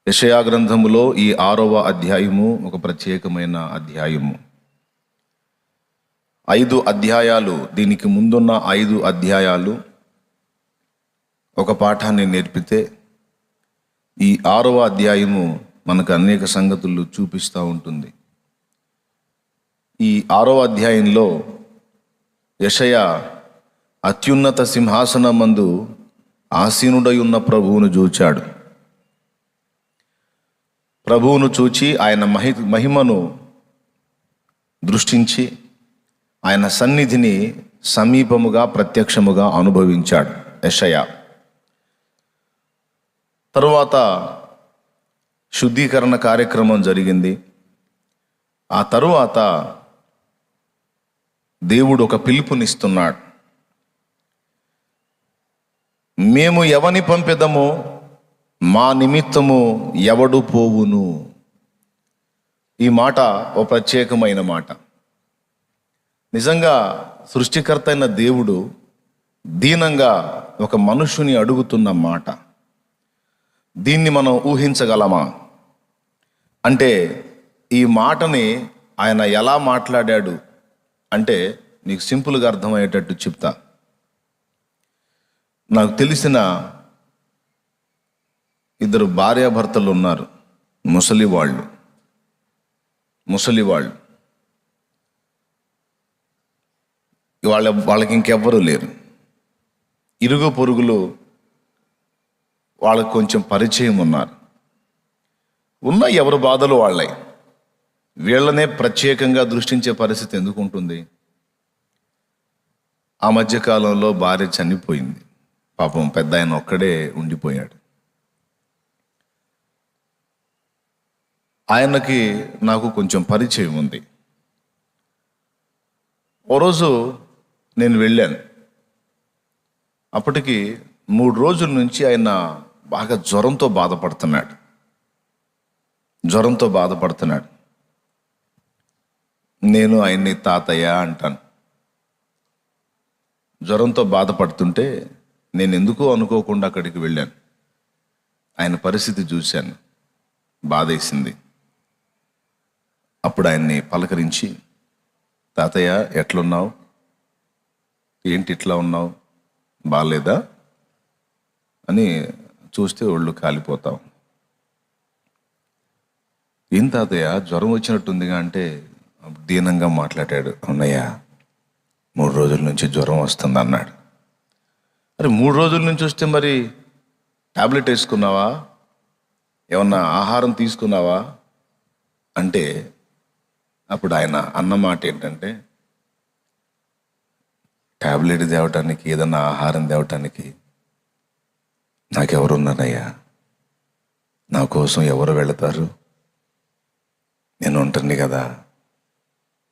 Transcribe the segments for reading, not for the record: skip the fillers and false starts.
యెషయా గ్రంథములో ఈ 6వ అధ్యాయము ఒక ప్రత్యేకమైన అధ్యాయము. 5 అధ్యాయాలు, దీనికి ముందున్న 5 అధ్యాయాలు ఒక పాఠాన్ని నేర్పితే, ఈ 6వ అధ్యాయము మనకు అనేక సంగతులు చూపిస్తూ ఉంటుంది. ఈ 6వ అధ్యాయంలో యెషయా అత్యున్నత సింహాసనమందు ఆసీనుడై ఉన్న ప్రభువును చూచాడు. ప్రభువును చూచి ఆయన మహిమను దృష్టించి ఆయన సన్నిధిని సమీపముగా ప్రత్యక్షముగా అనుభవించాడు యెషయా. తరువాత శుద్ధీకరణ కార్యక్రమం జరిగింది. ఆ తరువాత దేవుడు ఒక పిలుపునిస్తున్నాడు. మేము ఎవని పంపెదమో మా నిమిత్తము ఎవడు పోవును. ఈ మాట ఒక ప్రత్యేకమైన మాట. నిజంగా సృష్టికర్త అయిన దేవుడు దీనంగా ఒక మనుషుని అడుగుతున్న మాట. దీన్ని మనం ఊహించగలమా? అంటే ఈ మాటని ఆయన ఎలా మాట్లాడాడు అంటే నీకు సింపుల్గా అర్థమయ్యేటట్టు చెప్తా. నాకు తెలిసిన 2 భార్యాభర్తలు ఉన్నారు, ముసలి వాళ్ళు. వాళ్ళకి ఇంకెవ్వరూ లేరు. ఇరుగు పొరుగులు వాళ్ళకి కొంచెం పరిచయం ఉన్నారు. ఎవరి బాధలు వాళ్ళే. వీళ్ళనే ప్రత్యేకంగా దృష్టించే పరిస్థితి ఎందుకు ఉంటుంది? ఆ మధ్యకాలంలో భార్య చనిపోయింది. పాపం పెద్ద ఆయన ఒక్కడే ఉండిపోయాడు. ఆయనకి నాకు కొంచెం పరిచయం ఉంది. ఓ రోజు నేను వెళ్ళాను. అప్పటికి 3 రోజుల నుంచి ఆయన బాగా జ్వరంతో బాధపడుతున్నాడు. నేను ఆయన్ని తాతయ్య అంటాను. జ్వరంతో బాధపడుతుంటే నేను ఎందుకో అనుకోకుండా అక్కడికి వెళ్ళాను. ఆయన పరిస్థితి చూశాను, బాధేసింది. అప్పుడు ఆయన్ని పలకరించి, తాతయ్య ఎట్లున్నావు, ఏంటి ఇట్లా ఉన్నావు, బాగాలేదా అని చూస్తే ఒళ్ళు కాలిపోతాం. ఏం తాతయ్య జ్వరం వచ్చినట్టుందిగా అంటే దీనంగా మాట్లాడాడు. అవునయ్యా 3 రోజుల నుంచి జ్వరం వస్తుంది అన్నాడు. అరే 3 రోజుల నుంచి వస్తే మరి టాబ్లెట్ వేసుకున్నావా, ఏమన్నా ఆహారం తీసుకున్నావా అంటే అప్పుడు ఆయన అన్నమాట ఏంటంటే, టాబ్లెట్ తేవటానికి ఏదన్నా ఆహారం తేవటానికి నాకెవరున్నారయ్యా, నా కోసం ఎవరు వెళతారు, నేను ఉంటుంది కదా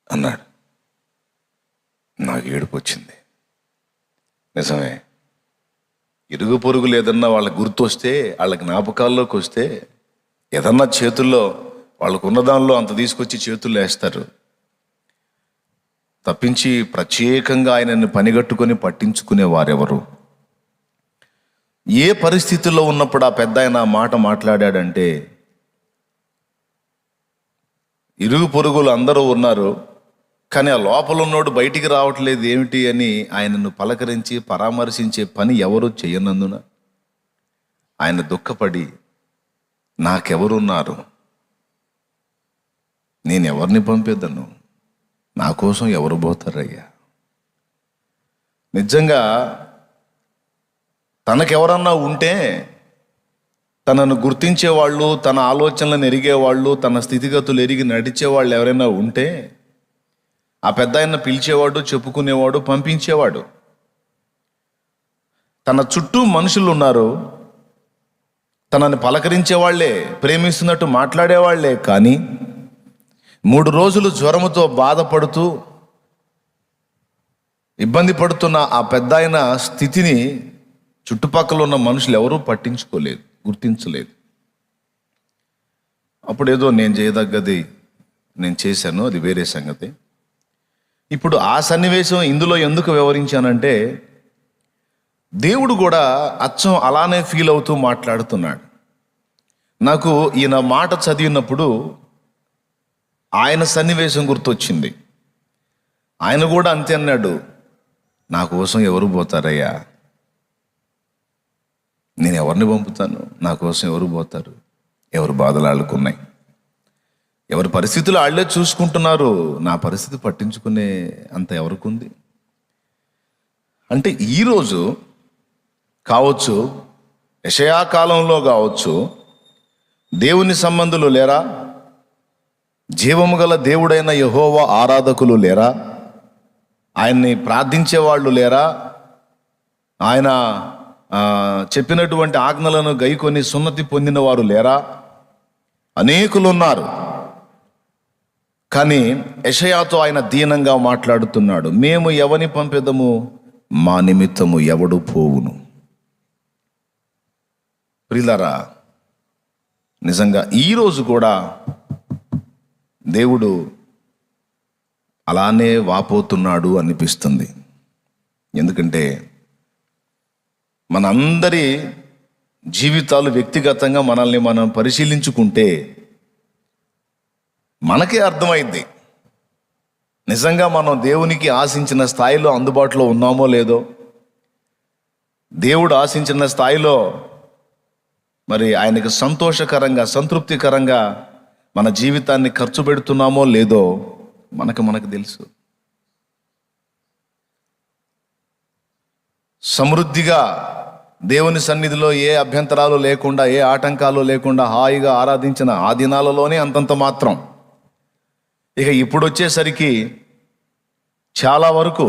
అన్నాడు. నాకు ఏడుపు వచ్చింది. నిజమే, ఇరుగు పొరుగులు ఏదన్నా వాళ్ళకి గుర్తు వస్తే, వాళ్ళ జ్ఞాపకాల్లోకి వస్తే ఏదన్నా చేతుల్లో వాళ్ళకు ఉన్న దానిలో అంత తీసుకొచ్చి చేతుల్లో వేస్తారు తప్పించి ప్రత్యేకంగా ఆయనని పనిగట్టుకొని పట్టించుకునే వారెవరు? ఏ పరిస్థితుల్లో ఉన్నప్పుడు ఆ పెద్ద ఆయన మాట మాట్లాడాడంటే, ఇరుగు పొరుగులు అందరూ ఉన్నారు, కానీ ఆ లోపల ఉన్నోడు బయటికి రావట్లేదు ఏమిటి అని ఆయనను పలకరించి పరామర్శించే పని ఎవరు చేయనందున ఆయన దుఃఖపడి, నాకెవరున్నారు, నేను ఎవరిని పంపేద్దను, నా కోసం ఎవరు పోతారయ్యా? నిజంగా తనకెవరన్నా ఉంటే, తనను గుర్తించేవాళ్ళు, తన ఆలోచనలను ఎరిగేవాళ్ళు, తన స్థితిగతులు ఎరిగి నడిచేవాళ్ళు ఎవరైనా ఉంటే ఆ పెద్ద ఆయన పిలిచేవాడు, చెప్పుకునేవాడు, పంపించేవాడు. తన చుట్టూ మనుషులు ఉన్నారు, తనని పలకరించేవాళ్లే, ప్రేమిస్తున్నట్టు మాట్లాడేవాళ్లే. కానీ 3 రోజులు జ్వరముతో బాధపడుతూ ఇబ్బంది పడుతున్న ఆ పెద్ద ఆయన స్థితిని చుట్టుపక్కల ఉన్న మనుషులు ఎవరూ పట్టించుకోలేదు, గుర్తించలేదు. అప్పుడేదో నేను చేయదగ్గది నేను చేశాను, అది వేరే సంగతి. ఇప్పుడు ఆ సన్నివేశం ఇందులో ఎందుకు వివరించానంటే, దేవుడు కూడా అచ్చం అలానే ఫీల్ అవుతూ మాట్లాడుతున్నాడు. నాకు ఈయన మాట చదివినప్పుడు ఆయన సన్నివేశం గుర్తొచ్చింది. ఆయన కూడా అంతే అన్నాడు, నా కోసం ఎవరు పోతారయ్యా, నేను ఎవరిని పంపుతాను, నా కోసం ఎవరు పోతారు, ఎవరు బాధలు ఆళ్ళకున్నాయి, ఎవరి పరిస్థితులు వాళ్ళే చూసుకుంటున్నారు, నా పరిస్థితి పట్టించుకునే అంత ఎవరికి ఉంది. అంటే ఈరోజు కావచ్చు, యెషయా కాలంలో కావచ్చు, దేవుని సంబంధులు లేరా? జీవము గల దేవుడైన యెహోవా ఆరాధకులు లేరా? ఆయన్ని ప్రార్థించే వాళ్ళు లేరా? ఆయన చెప్పినటువంటి ఆజ్ఞలను గైకొని సున్నతి పొందిన వారు లేరా? అనేకులు ఉన్నారు. కానీ యెషయాతో ఆయన దీనంగా మాట్లాడుతున్నాడు, మేము ఎవని పంపెదము, మా నిమిత్తము ఎవడు పోవును. ప్రియులారా, నిజంగా ఈరోజు కూడా దేవుడు అలానే వాపోతున్నాడు అనిపిస్తుంది. ఎందుకంటే మనందరి జీవితాలు వ్యక్తిగతంగా మనల్ని మనం పరిశీలించుకుంటే మనకే అర్థమైంది నిజంగా మనం దేవునికి ఆశించిన స్థాయిలో అందుబాటులో ఉన్నామో లేదో, దేవుడు ఆశించిన స్థాయిలో మరి ఆయనకు సంతోషకరంగా సంతృప్తికరంగా మన జీవితాన్ని ఖర్చు పెడుతున్నామో లేదో మనకు తెలుసు. సమృద్ధిగా దేవుని సన్నిధిలో ఏ అభ్యంతరాలు లేకుండా, ఏ ఆటంకాలు లేకుండా హాయిగా ఆరాధించిన ఆ దినాలలోనే అంతంత మాత్రం. ఇక ఇప్పుడు వచ్చేసరికి చాలా వరకు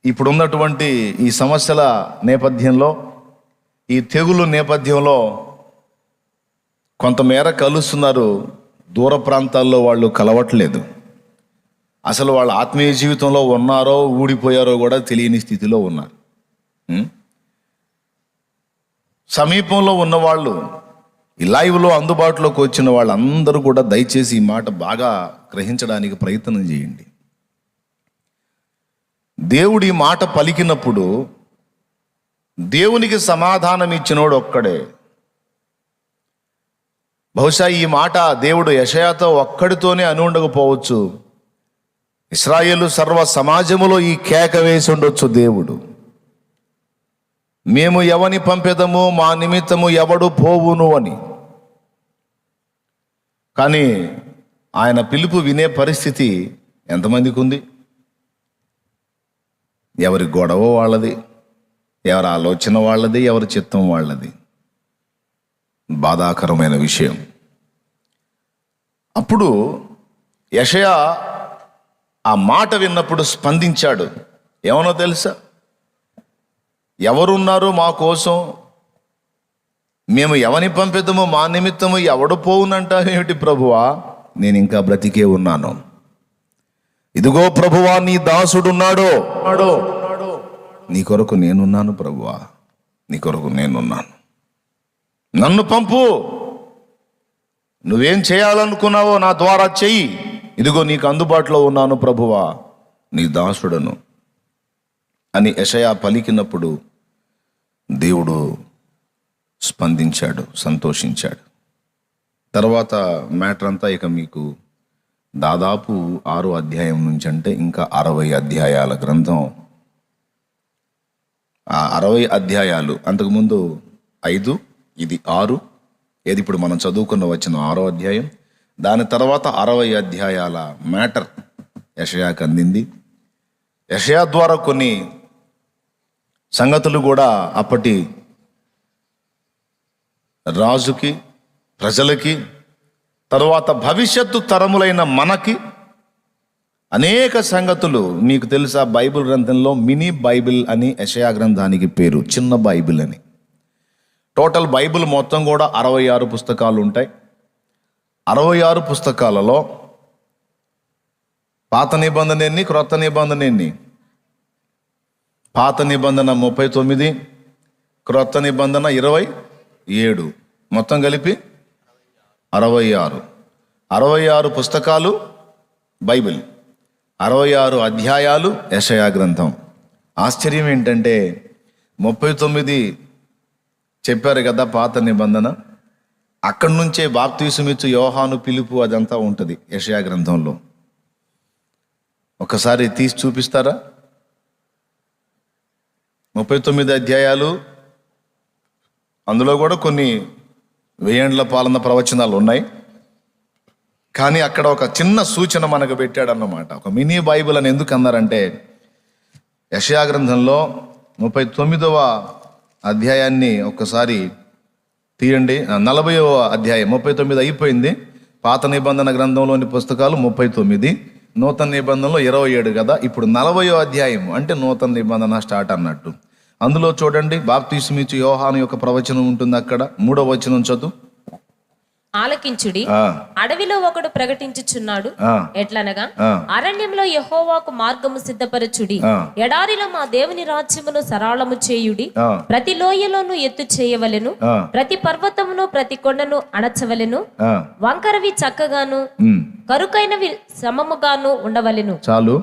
ఇప్పుడున్నటువంటి ఈ సమస్యల నేపథ్యంలో, ఈ తెగులు నేపథ్యంలో కొంతమేర కలుస్తున్నారు, దూర ప్రాంతాల్లో వాళ్ళు కలవట్లేదు. అసలు వాళ్ళ ఆత్మీయ జీవితంలో ఉన్నారో ఊడిపోయారో కూడా తెలియని స్థితిలో ఉన్నారు. సమీపంలో ఉన్నవాళ్ళు, ఈ లైవ్లో అందుబాటులోకి వచ్చిన వాళ్ళందరూ కూడా దయచేసి ఈ మాట బాగా గ్రహించడానికి ప్రయత్నం చేయండి. దేవుడి మాట పలికినప్పుడు దేవునికి సమాధానం ఇచ్చినోడు ఒక్కడే. బహుశా ఈ మాట దేవుడు యెషయాతో ఒక్కడితోనే అని ఉండకపోవచ్చు, ఇశ్రాయేలు సర్వ సమాజములో ఈ కేక వేసి ఉండొచ్చు దేవుడు, మేము ఎవని పంపెదము, మా నిమిత్తము ఎవడు పోవును అని. కానీ ఆయన పిలుపు వినే పరిస్థితి ఎంతమందికి ఉంది? ఎవరి గొడవ వాళ్ళది, ఎవరి ఆలోచన వాళ్ళది, ఎవరి చిత్తం వాళ్ళది. బాధాకరమైన విషయం. అప్పుడు యెషయా ఆ మాట విన్నప్పుడు స్పందించాడు. ఏమనో తెలుసా? ఎవరున్నారు మా కోసం, మేము ఎవని పంపిద్దామో మా నిమిత్తము ఎవడు పోవునంటావేమిటి ప్రభువా, నేను ఇంకా బ్రతికే ఉన్నాను. ఇదిగో ప్రభువా, నీ దాసుడున్నాడో, నీ కొరకు నేనున్నాను ప్రభువా, నీ కొరకు నేనున్నాను, నన్ను పంపు, నువ్వేం చేయాలనుకున్నావో నా ద్వారా చెయ్యి, ఇదిగో నీకు అందుబాటులో ఉన్నాను ప్రభువా, నీ దాసుడను అని యెషయా పలికినప్పుడు దేవుడు స్పందించాడు, సంతోషించాడు. తర్వాత మ్యాటర్ అంతా ఇక మీకు దాదాపు 6 అధ్యాయం నుంచి అంటే ఇంకా 60 అధ్యాయాల గ్రంథం. ఆ 60 అధ్యాయాలు, అంతకుముందు 5, ఇది 6, ఏది ఇప్పుడు మనం చదువుకున్న వచ్చిన 6వ అధ్యాయం. దాని తర్వాత 60 అధ్యాయాల మ్యాటర్ యెషయాకు అందింది. యెషయా ద్వారా కొన్ని సంగతులు కూడా అప్పటి రాజుకి, ప్రజలకి, తరువాత భవిష్యత్తు తరములైన మనకి అనేక సంగతులు. మీకు తెలుసా, బైబిల్ గ్రంథంలో మినీ బైబిల్ అని యెషయా గ్రంథానికి పేరు, చిన్న బైబిల్ అని. టోటల్ బైబిల్ మొత్తం కూడా 66 పుస్తకాలు ఉంటాయి. 66 పుస్తకాలలో పాత నిబంధన ఎన్ని, క్రొత్త నిబంధన ఎన్ని? పాత నిబంధన 39, క్రొత్త నిబంధన 27, మొత్తం కలిపి 66. 66 పుస్తకాలు బైబిల్, 66 అధ్యాయాలు యెషయా గ్రంథం. ఆశ్చర్యం ఏంటంటే 39 చెప్పారు కదా పాత నిబంధన, అక్కడి నుంచే బాప్తీసమిచ్చు యోహాను పిలుపు అదంతా ఉంటుంది యెషయా గ్రంథంలో. ఒకసారి తీసి చూపిస్తారా? 39 అధ్యాయాలు, అందులో కూడా కొన్ని 1000 ఏండ్ల పాలన ప్రవచనాలు ఉన్నాయి. కానీ అక్కడ ఒక చిన్న సూచన మనకు పెట్టాడన్నమాట. ఒక మినీ బైబిల్ అని ఎందుకు అన్నారంటే, యెషయా గ్రంథంలో 39వ అధ్యాయాన్ని ఒక్కసారి తీయండి. 40వ అధ్యాయం, 39 అయిపోయింది. పాత నిబంధన గ్రంథంలోని పుస్తకాలు 39, నూతన నిబంధనలో 27 కదా. ఇప్పుడు 40వ అధ్యాయం అంటే నూతన నిబంధన స్టార్ట్ అన్నట్టు. అందులో చూడండి, బాప్తీసమిచ్చు యోహాను యొక్క ప్రవచనం ఉంటుంది. అక్కడ 3వ వచనం చదువు. ఆలకించుడి, అడవిలో ఒకడు ప్రకటించుచున్నాడు, ఎట్లనగా అరణ్యంలో యెహోవాకు మార్గము సిద్ధపరచుడి, ఎడారిలో మా దేవుని రాజ్యమును సరళము చేయుడి, ప్రతి లోయలోను ఎత్తు చేయవలెను, ప్రతి పర్వతమును ప్రతి కొండను అణచవలెను, వంకరవి చక్కగాను కరుకైనవి సమముగాను ఉండవలెను. చాలు.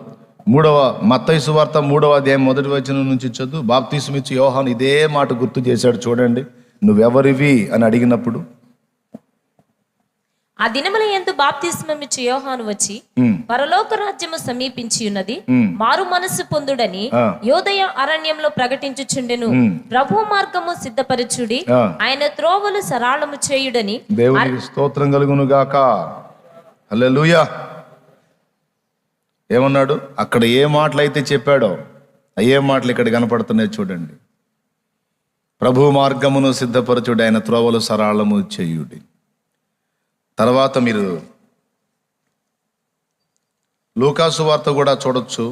మత్తయి సువార్త 3వ అధ్యాయం 1వ వచనం నుంచి చదువు. బాప్తీసమిచ్చు యోహాను ఇదే మాట గుర్తు చేశాడు. చూడండి, నువ్వెవరివి అని అడిగినప్పుడు, ఆ దినముల యందు బాప్తిస్మమిచ్చు యోహాను వచ్చి, పరలోక రాజ్యము సమీపించి ఉన్నది, మారు మనస్సు పొందుడని యోదయ అరణ్యంలో ప్రకటించుచుండెను, ప్రభు మార్గము సిద్ధపరచుడి, ఆయన త్రోవలు సరళము చేయుడని. దేవునికి స్తోత్రం కలుగును గాక. హల్లెలూయా. ఏమన్నాడు? అక్కడ ఏ మాటలు అయితే చెప్పాడో ఏ మాటలు ఇక్కడ కనపడుతున్నాయి చూడండి. ప్రభు మార్గమును సిద్ధపరచుడి, ఆయన త్రోవలు సరళము చేయుడి. తర్వాత మీరు లూకాసు వార్త కూడా చూడొచ్చు.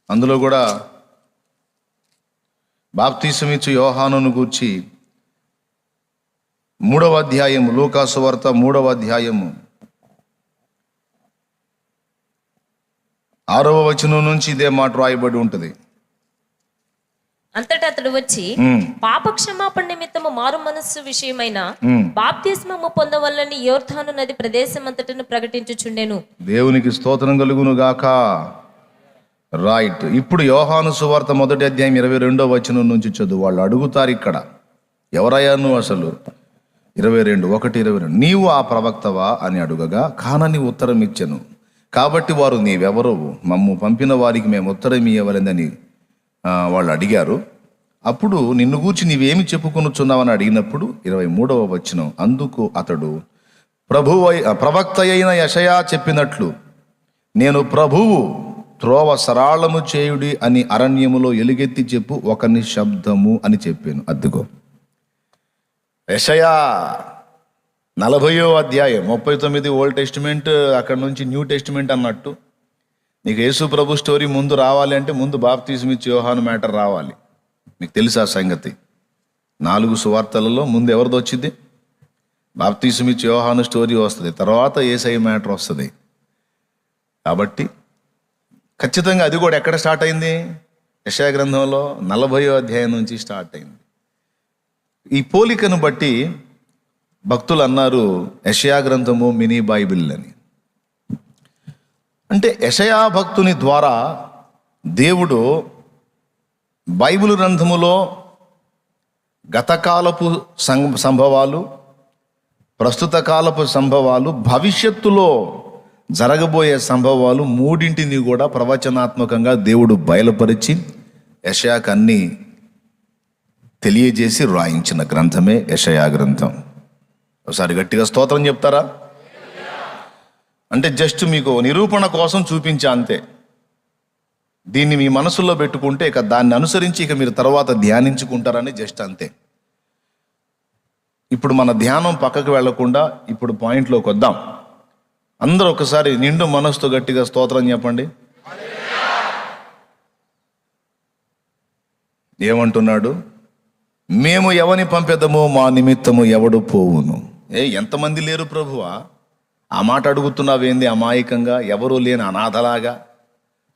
అందులో కూడా బాప్తీసమిచ్చు యోహానును గూర్చి 3వ అధ్యాయము, లూకాసు వార్త 3వ అధ్యాయము 6వ వచనం నుంచి ఇదే మాట రాయబడి ఉంటుంది. అంతటా అతడు వచ్చి పాప క్షమాపణ నిమిత్తము మారు మనస్సు విషయమైన బాప్తిస్మము పొందవల్లని యోర్దాను నది ప్రదేశం అంతటను ప్రకటించుచుండెను. దేవునికి స్తోత్రం కలుగును గాక. రైట్. ఇప్పుడు యోహాను సువార్త 1వ అధ్యాయం 22వ వచనం నుంచి చదువు. వాళ్ళు అడుగుతారు ఇక్కడ, ఎవరయ్యా నువ్వు అసలు? 22:1-22 నీవు ఆ ప్రవక్తవా అని అడుగగా, కానని ఉత్తరం ఇచ్చెను. కాబట్టి వారు, నీవెవరో, మమ్ము పంపిన వారికి మేము ఉత్తరం ఇవ్వలేదని వాళ్ళు అడిగారు. అప్పుడు నిన్ను గూర్చి నీవేమి చెప్పుకొనుచున్నావని అడిగినప్పుడు 23వ వచనం, అందుకు అతడు, ప్రవక్త అయిన యెషయా చెప్పినట్లు నేను ప్రభువు త్రోవ సరళము చేయుడి అని అరణ్యములో ఎలుగెత్తి చెప్పు ఒకని శబ్దము అని చెప్పాను. అద్దుగో యెషయా 40వ అధ్యాయం 39 ఓల్డ్ టెస్టిమెంట్, అక్కడ నుంచి న్యూ టెస్టిమెంట్ అన్నట్టు. నీకు యేసు ప్రభు స్టోరీ ముందు రావాలి అంటే ముందు బాప్తీసమిచ్చు యోహాను మ్యాటర్ రావాలి. మీకు తెలుసా సంగతి? 4 సువార్తలలో ముందు ఎవరిది వచ్చింది? బాప్తీసమిచ్చు యోహాను స్టోరీ వస్తుంది, తర్వాత యేసయ్య మ్యాటర్ వస్తుంది. కాబట్టి ఖచ్చితంగా అది కూడా ఎక్కడ స్టార్ట్ అయింది? యెషయా గ్రంథంలో 40వ అధ్యాయం నుంచి స్టార్ట్ అయింది. ఈ పోలికను బట్టి భక్తులు అన్నారు యెషయా గ్రంథము మినీ బైబిల్ అని. అంటే యెషయా భక్తుని ద్వారా దేవుడు బైబిల్ గ్రంథములో గతకాలపు సంభవాలు, ప్రస్తుత కాలపు సంభవాలు, భవిష్యత్తులో జరగబోయే సంభవాలు మూడింటిని కూడా ప్రవచనాత్మకంగా దేవుడు బయలుపరిచి యెషయాకు అన్ని తెలియజేసి రాయించిన గ్రంథమే యెషయా గ్రంథం. ఒకసారి గట్టిగా స్తోత్రం చెప్తారా? అంటే జస్ట్ మీకు నిరూపణ కోసం చూపించా అంతే. దీన్ని మీ మనసులో పెట్టుకుంటే ఇక దాన్ని అనుసరించి ఇక మీరు తర్వాత ధ్యానించుకుంటారని జస్ట్ అంతే. ఇప్పుడు మన ధ్యానం పక్కకు వెళ్లకుండా ఇప్పుడు పాయింట్లోకి వద్దాం. అందరూ ఒకసారి నిండు మనసుతో గట్టిగా స్తోత్రం చెప్పండి. ఏమంటున్నాడు? మేము ఎవని పంపెదమో మా నిమిత్తము ఎవడు పోవును. ఎంతమంది లేరు ప్రభువా? ఆ మాట అడుగుతున్నావేంది అమాయకంగా, ఎవరూ లేని అనాథలాగా?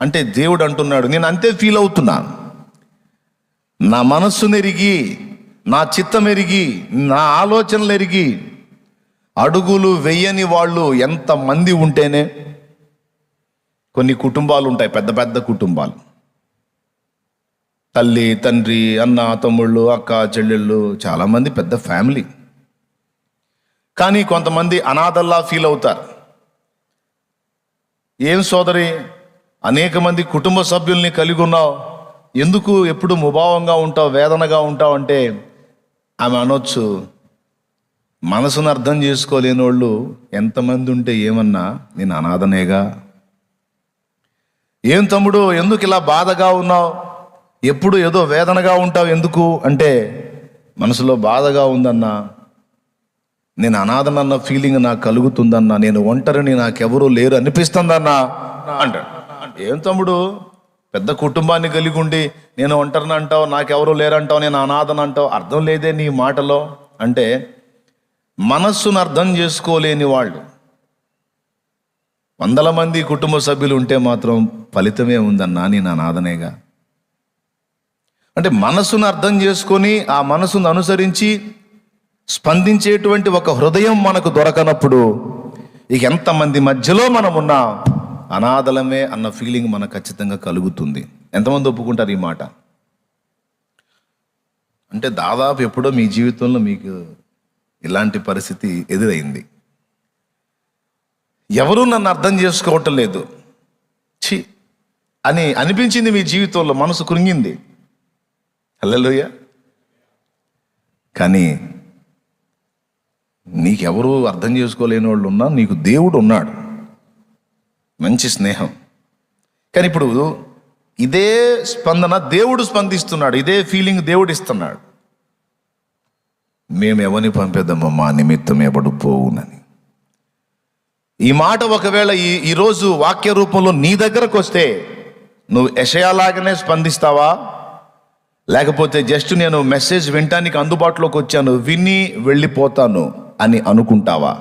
అంటే దేవుడు అంటున్నాడు, నేను అంతే ఫీల్ అవుతున్నాను. నా మనస్సును ఎరిగి, నా చిత్తం ఎరిగి, నా ఆలోచనలు ఎరిగి అడుగులు వెయ్యని వాళ్ళు ఎంతమంది ఉంటేనే. కొన్ని కుటుంబాలు ఉంటాయి, పెద్ద పెద్ద కుటుంబాలు, తల్లి తండ్రి అన్న తమ్ముళ్ళు అక్క చెల్లెళ్ళు, చాలామంది పెద్ద ఫ్యామిలీ. కానీ కొంతమంది అనాథల్లా ఫీల్ అవుతారు. ఏం సోదరి, అనేక మంది కుటుంబ సభ్యుల్ని కలిగి ఉన్నావు, ఎందుకు ఎప్పుడు ముభావంగా ఉంటావు, వేదనగా ఉంటావు అంటే ఆమె అనొచ్చు, మనసును అర్థం చేసుకోలేని వాళ్ళు ఎంతమంది ఉంటే ఏమన్నా, నేను అనాథనేగా. ఏం తమ్ముడు, ఎందుకు ఇలా బాధగా ఉన్నావు, ఎప్పుడు ఏదో వేదనగా ఉంటావు ఎందుకు అంటే, మనసులో బాధగా ఉందన్నా, నేను అనాథనన్న ఫీలింగ్ నాకు కలుగుతుందన్నా, నేను ఒంటరిని, నాకెవరూ లేరు అనిపిస్తుందన్నా అంటాడు. ఏం తమ్ముడు, పెద్ద కుటుంబాన్ని కలిగి ఉండి నేను ఒంటరిని అంటావు, నాకెవరూ లేరంటావు, నేను అనాథన అంటావు, అర్థం లేదే నీ మాటలో అంటే, మనస్సును అర్థం చేసుకోలేని వాళ్ళు 100 మంది కుటుంబ సభ్యులు ఉంటే మాత్రం ఫలితమే ఉందన్నా, నేను అనాథనేగా. అంటే మనసును అర్థం చేసుకొని ఆ మనసును అనుసరించి స్పందించేటువంటి ఒక హృదయం మనకు దొరకనప్పుడు ఇక ఎంతమంది మధ్యలో మనం ఉన్నా అనాథలమే అన్న ఫీలింగ్ మనకు ఖచ్చితంగా కలుగుతుంది. ఎంతమంది ఒప్పుకుంటారు ఈ మాట? అంటే దాదాపు ఎప్పుడో మీ జీవితంలో మీకు ఇలాంటి పరిస్థితి ఎదురైంది. ఎవరూ నన్ను అర్థం చేసుకోవటం లేదు ఛీ అని అనిపించింది మీ జీవితంలో, మనసు కృంగింది. హల్లెలూయా. కానీ నీకెవరూ అర్థం చేసుకోలేని వాళ్ళు ఉన్నా, నీకు దేవుడు ఉన్నాడు, మంచి స్నేహం. కానీ ఇప్పుడు ఇదే స్పందన దేవుడు స్పందిస్తున్నాడు, ఇదే ఫీలింగ్ దేవుడు ఇస్తున్నాడు. మేము ఎవరిని పంపేద్దామో మా నిమిత్తం ఎవడు పోవునని. ఈ మాట ఒకవేళ ఈరోజు వాక్య రూపంలో నీ దగ్గరకు వస్తే నువ్వు యెషయాలాగానే స్పందిస్తావా, లేకపోతే జస్ట్ నేను మెసేజ్ వినటానికి అందుబాటులోకి వచ్చాను, విని వెళ్ళిపోతాను అని అనుకుంటావా?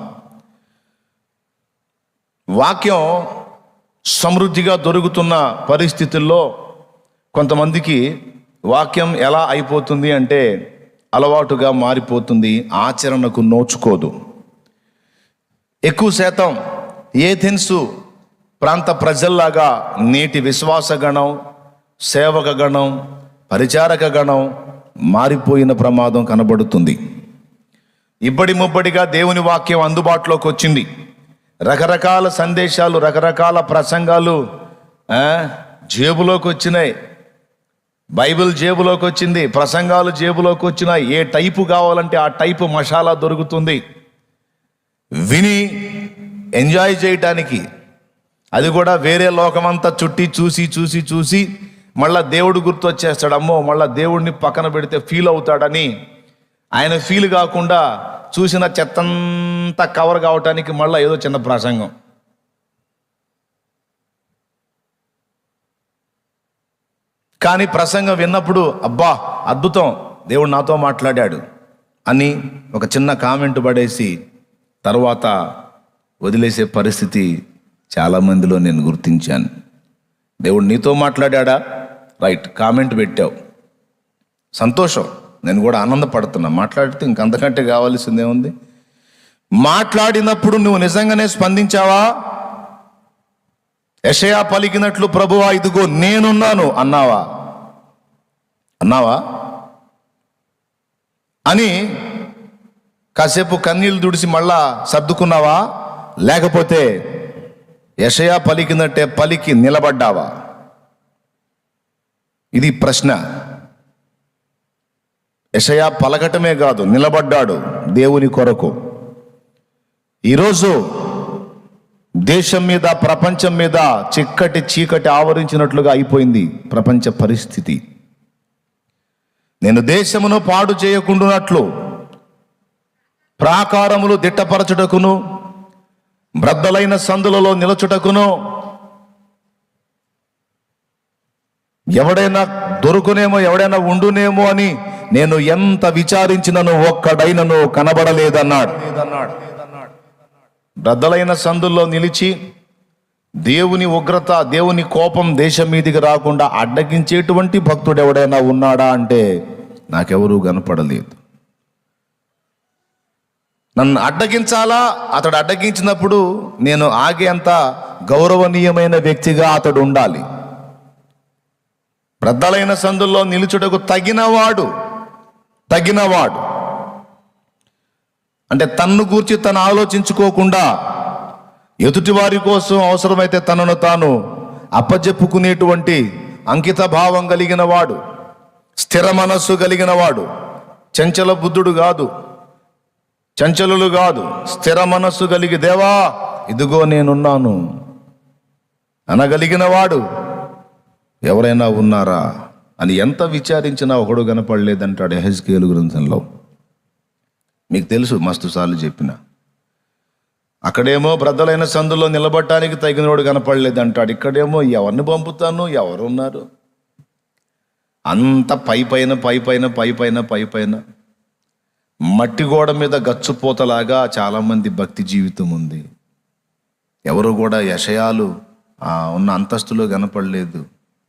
వాక్యం సమృద్ధిగా దొరుకుతున్న పరిస్థితుల్లో కొంతమందికి వాక్యం ఎలా అయిపోతుంది అంటే అలవాటుగా మారిపోతుంది, ఆచరణకు నోచుకోదు. ఎక్కువ శాతం ఏథెన్సు ప్రాంత ప్రజల్లాగా నేటి విశ్వాస గణం, సేవక గణం, పరిచారక గణం మారిపోయిన ప్రమాదం కనబడుతుంది. ఇబ్బడి ముబ్బడిగా దేవుని వాక్యం అందుబాటులోకి వచ్చింది. రకరకాల సందేశాలు, రకరకాల ప్రసంగాలు జేబులోకి వచ్చినాయి. బైబిల్ జేబులోకి వచ్చింది, ప్రసంగాలు జేబులోకి వచ్చినాయి. ఏ టైపు కావాలంటే ఆ టైపు మసాలా దొరుకుతుంది. విని ఎంజాయ్ చేయటానికి, అది కూడా వేరే లోకమంతా చుట్టి చూసి చూసి చూసి మళ్ళా దేవుడు గుర్తొచ్చేస్తాడు. అమ్మో, మళ్ళా దేవుడిని పక్కన పెడితే ఫీల్ అవుతాడని ఆయన ఫీల్ కాకుండా చూసిన చెత్తంతా కవర్ కావటానికి మళ్ళీ ఏదో చిన్న ప్రసంగం. కానీ ప్రసంగం విన్నప్పుడు అబ్బా అద్భుతం, దేవుడు నాతో మాట్లాడాడు అని ఒక చిన్న కామెంట్ పడేసి తర్వాత వదిలేసే పరిస్థితి చాలామందిలో నేను గుర్తించాను. దేవుడు నీతో మాట్లాడా, రైట్, కామెంట్ పెట్టావు, సంతోషం, నేను కూడా ఆనందపడుతున్నా. మాట్లాడితే ఇంకంతకంటే కావాల్సిందే ఉంది. మాట్లాడినప్పుడు నువ్వు నిజంగానే స్పందించావా? యెషయా పలికినట్లు ప్రభువా ఇదిగో నేనున్నాను అన్నావా అని కాసేపు కన్నీళ్ళు తుడిసి మళ్ళా సర్దుకున్నావా? లేకపోతే యెషయా పలికినట్టే పలికి నిలబడ్డావా? ఇది ప్రశ్న. యెషయా పలకటమే కాదు, నిలబడ్డాడు దేవుని కొరకు. ఈరోజు దేశం మీద, ప్రపంచం మీద చిక్కటి చీకటి ఆవరించినట్లుగా అయిపోయింది ప్రపంచ పరిస్థితి. నేను దేశమును పాడు చేయకుండానట్లు ప్రాకారములు దిట్టపరచుటకును, బ్రద్దలైన సందులలో నిలచుటకును, ఎవడైనా దొరుకునేమో, ఎవడైనా ఉండునేమో అని నేను ఎంత విచారించినను ఒక్కడైనను కనబడలేదన్నాడు. బ్రద్దలైన సందుల్లో నిలిచి దేవుని ఉగ్రత, దేవుని కోపం దేశం మీదికి రాకుండా అడ్డగించేటువంటి భక్తుడు ఎవడైనా ఉన్నాడా అంటే నాకెవరూ కనపడలేదు. నన్ను అడ్డగించాలా, అతడు అడ్డగించినప్పుడు నేను ఆగేంత గౌరవనీయమైన వ్యక్తిగా అతడు ఉండాలి. బ్రద్దలైన సందుల్లో నిలుచుటకు తగినవాడు అంటే తన్ను గూర్చి తను ఆలోచించుకోకుండా ఎదుటి వారి కోసం అవసరమైతే తనను తాను అప్పజెప్పుకునేటువంటి అంకిత భావం కలిగిన వాడు, స్థిర మనస్సు కలిగిన వాడు, చంచల బుద్ధుడు కాదు, చంచలులు కాదు, స్థిర మనస్సు కలిగి దేవా ఇదిగో నేనున్నాను అనగలిగిన వాడు ఎవరైనా ఉన్నారా అని ఎంత విచారించినా ఒకడు కనపడలేదంటాడు యెహెజ్కేలు గ్రంథంలో. మీకు తెలుసు, మస్తు సార్లు చెప్పిన. అక్కడేమో బ్రద్దలైన సందులో నిలబడటానికి తగినవాడు కనపడలేదంటాడు. ఇక్కడేమో ఎవరిని పంపుతాను, ఎవరున్నారు? అంత పైపైన మట్టి గోడ మీద గచ్చుపోతలాగా చాలామంది భక్తి జీవితం ఉంది. ఎవరు కూడా యెషయాలు ఉన్న అంతస్తులో కనపడలేదు,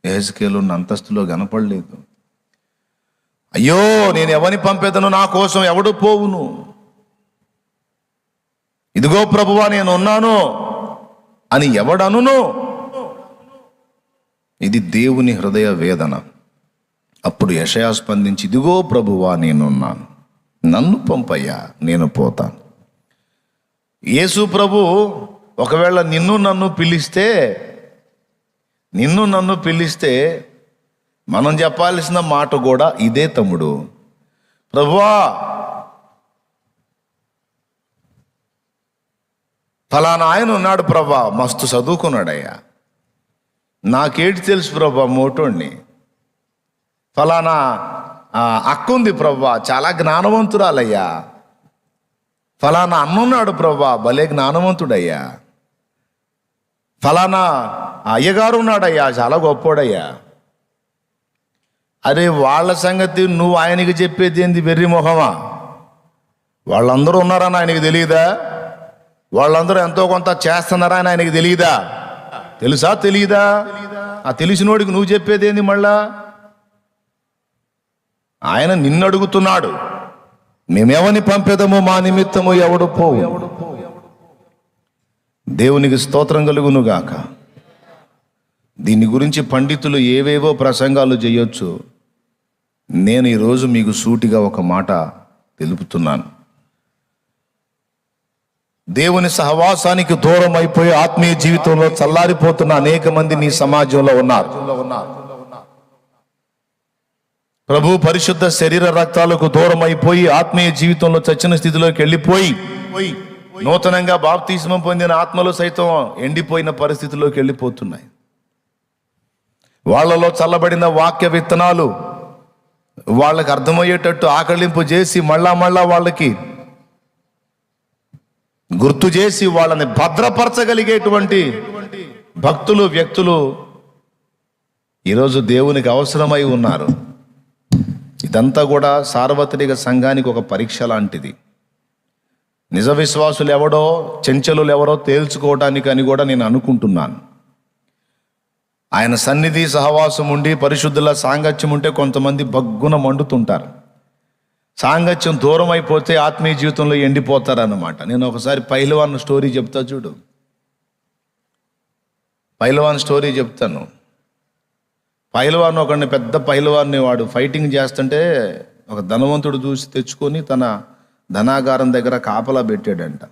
యెహెజ్కేలు ఉన్న అంతస్తులో కనపడలేదు. అయ్యో నేను ఎవరిని పంపేదను, నా కోసం ఎవడు పోవును? ఇదిగో ప్రభువా నేను ఉన్నాను అని ఎవడనును? ఇది దేవుని హృదయ వేదన. అప్పుడు యెషయా స్పందించి ఇదిగో ప్రభువా నేనున్నాను, నన్ను పంపయ్యా, నేను పోతాను. యేసు ప్రభు ఒకవేళ నిన్ను నన్ను పిలిస్తే మనం చెప్పాల్సిన మాట కూడా ఇదే తమ్ముడు. ప్రభువా ఫలానా ఆయన ఉన్నాడు ప్రభా, మస్తు చదువుకున్నాడయ్యా, నాకేంటి తెలుసు ప్రభా మోటోడిని. ఫలానా అక్కుంది ప్రభా, చాలా జ్ఞానవంతురాలయ్యా. ఫలానా అన్నున్నాడు ప్రభా, భలే జ్ఞానవంతుడయ్యా. ఫలానా అయ్యగారు ఉన్నాడయ్యా, చాలా గొప్పోడయ్యా. అరే వాళ్ళ సంగతి నువ్వు ఆయనకి చెప్పేది ఏంది వెర్రి మొహమా? వాళ్ళందరూ ఉన్నారని ఆయనకి తెలియదా? వాళ్ళందరూ ఎంతో కొంత చేస్తున్నారా అని ఆయనకి తెలియదా? తెలుసా తెలియదా? ఆ తెలిసినోడికి నువ్వు చెప్పేది ఏంది? మళ్ళా ఆయన నిన్ను అడుగుతున్నాడు, మేమెవని పంపేదము, మా నిమిత్తము ఎవడు పోవు. దేవునికి స్తోత్రం కలుగును గాక. దీని గురించి పండితులు ఏవేవో ప్రసంగాలు చేయొచ్చు. నేను ఈరోజు మీకు సూటిగా ఒక మాట తెలుపుతున్నాను. దేవుని సహవాసానికి దూరం అయిపోయి ఆత్మీయ జీవితంలో చల్లారిపోతున్న అనేక మంది నీ సమాజంలో ఉన్నారు. ప్రభు పరిశుద్ధ శరీర రక్తాలకు దూరం అయిపోయి ఆత్మీయ జీవితంలో చచ్చిన స్థితిలోకి వెళ్ళిపోయి నూతనంగా బాప్తిస్మం పొందిన ఆత్మలు సైతం ఎండిపోయిన పరిస్థితిలోకి వెళ్ళిపోతున్నాయి. వాళ్ళలో చల్లబడిన వాక్య విత్తనాలు వాళ్ళకి అర్థమయ్యేటట్టు ఆకలింపు చేసి మళ్ళా వాళ్ళకి గుర్తు చేసి వాళ్ళని భద్రపరచగలిగేటువంటి భక్తులు, వ్యక్తులు ఈరోజు దేవునికి అవసరమై ఉన్నారు. ఇదంతా కూడా సార్వత్రిక సంఘానికి ఒక పరీక్ష లాంటిది. నిజ విశ్వాసులు ఎవడో, చెంచలులు ఎవరో తేల్చుకోవడానికి అని కూడా నేను అనుకుంటున్నాను. ఆయన సన్నిధి సహవాసం ఉండి పరిశుద్ధుల సాంగత్యం ఉంటే కొంతమంది బగ్గున మండుతుంటారు. సాంగత్యం దూరం అయిపోతే ఆత్మీయ జీవితంలో ఎండిపోతారన్నమాట. నేను ఒకసారి పైల్వాన్ స్టోరీ చెప్తా చూడు. పైల్వాన్ స్టోరీ చెప్తాను. పైల్వాన్ ఒకడిని, పెద్ద పైల్వాన్ని, వాడు ఫైటింగ్ చేస్తుంటే ఒక ధనవంతుడు చూసి తెచ్చుకొని తన ధనాగారం దగ్గర కాపలా పెట్టాడంట.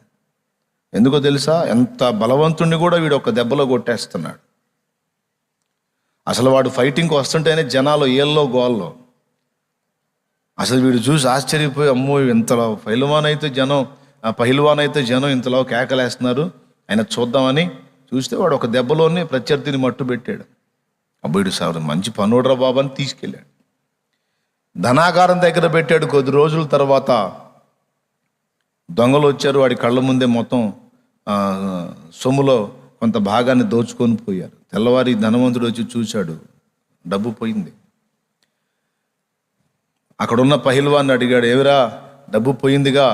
ఎందుకో తెలుసా? ఎంత బలవంతుణ్ణి కూడా వీడు ఒక దెబ్బలో కొట్టేస్తున్నాడు. అసలు వాడు ఫైటింగ్కి వస్తుంటేనే జనాలు ఏళ్ళలో గోల్లో. అసలు వీడు చూసి ఆశ్చర్యపోయి, అమ్మో ఇంతలో పైల్వాన్ అయితే జనం ఇంతలో కేకలేస్తున్నారు, ఆయన చూద్దామని చూస్తే వాడు ఒక దెబ్బలోనే ప్రత్యర్థిని మట్టు పెట్టాడు. అబ్బుడు సార్ మంచి పనోడ్రా బాబు అని తీసుకెళ్ళాడు. ధనాగారం దగ్గర పెట్టాడు. కొద్ది రోజుల తర్వాత దొంగలు వచ్చారు. వాడి కళ్ళ ముందే మొత్తం సొమ్ములో కొంత భాగాన్ని దోచుకొని పోయారు. తెల్లవారి ధనవంతుడు వచ్చి చూశాడు, డబ్బు పోయింది. అక్కడున్న పహిల్వాన్ని అడిగాడు, ఏమిరా డబ్బు పోయిందిగా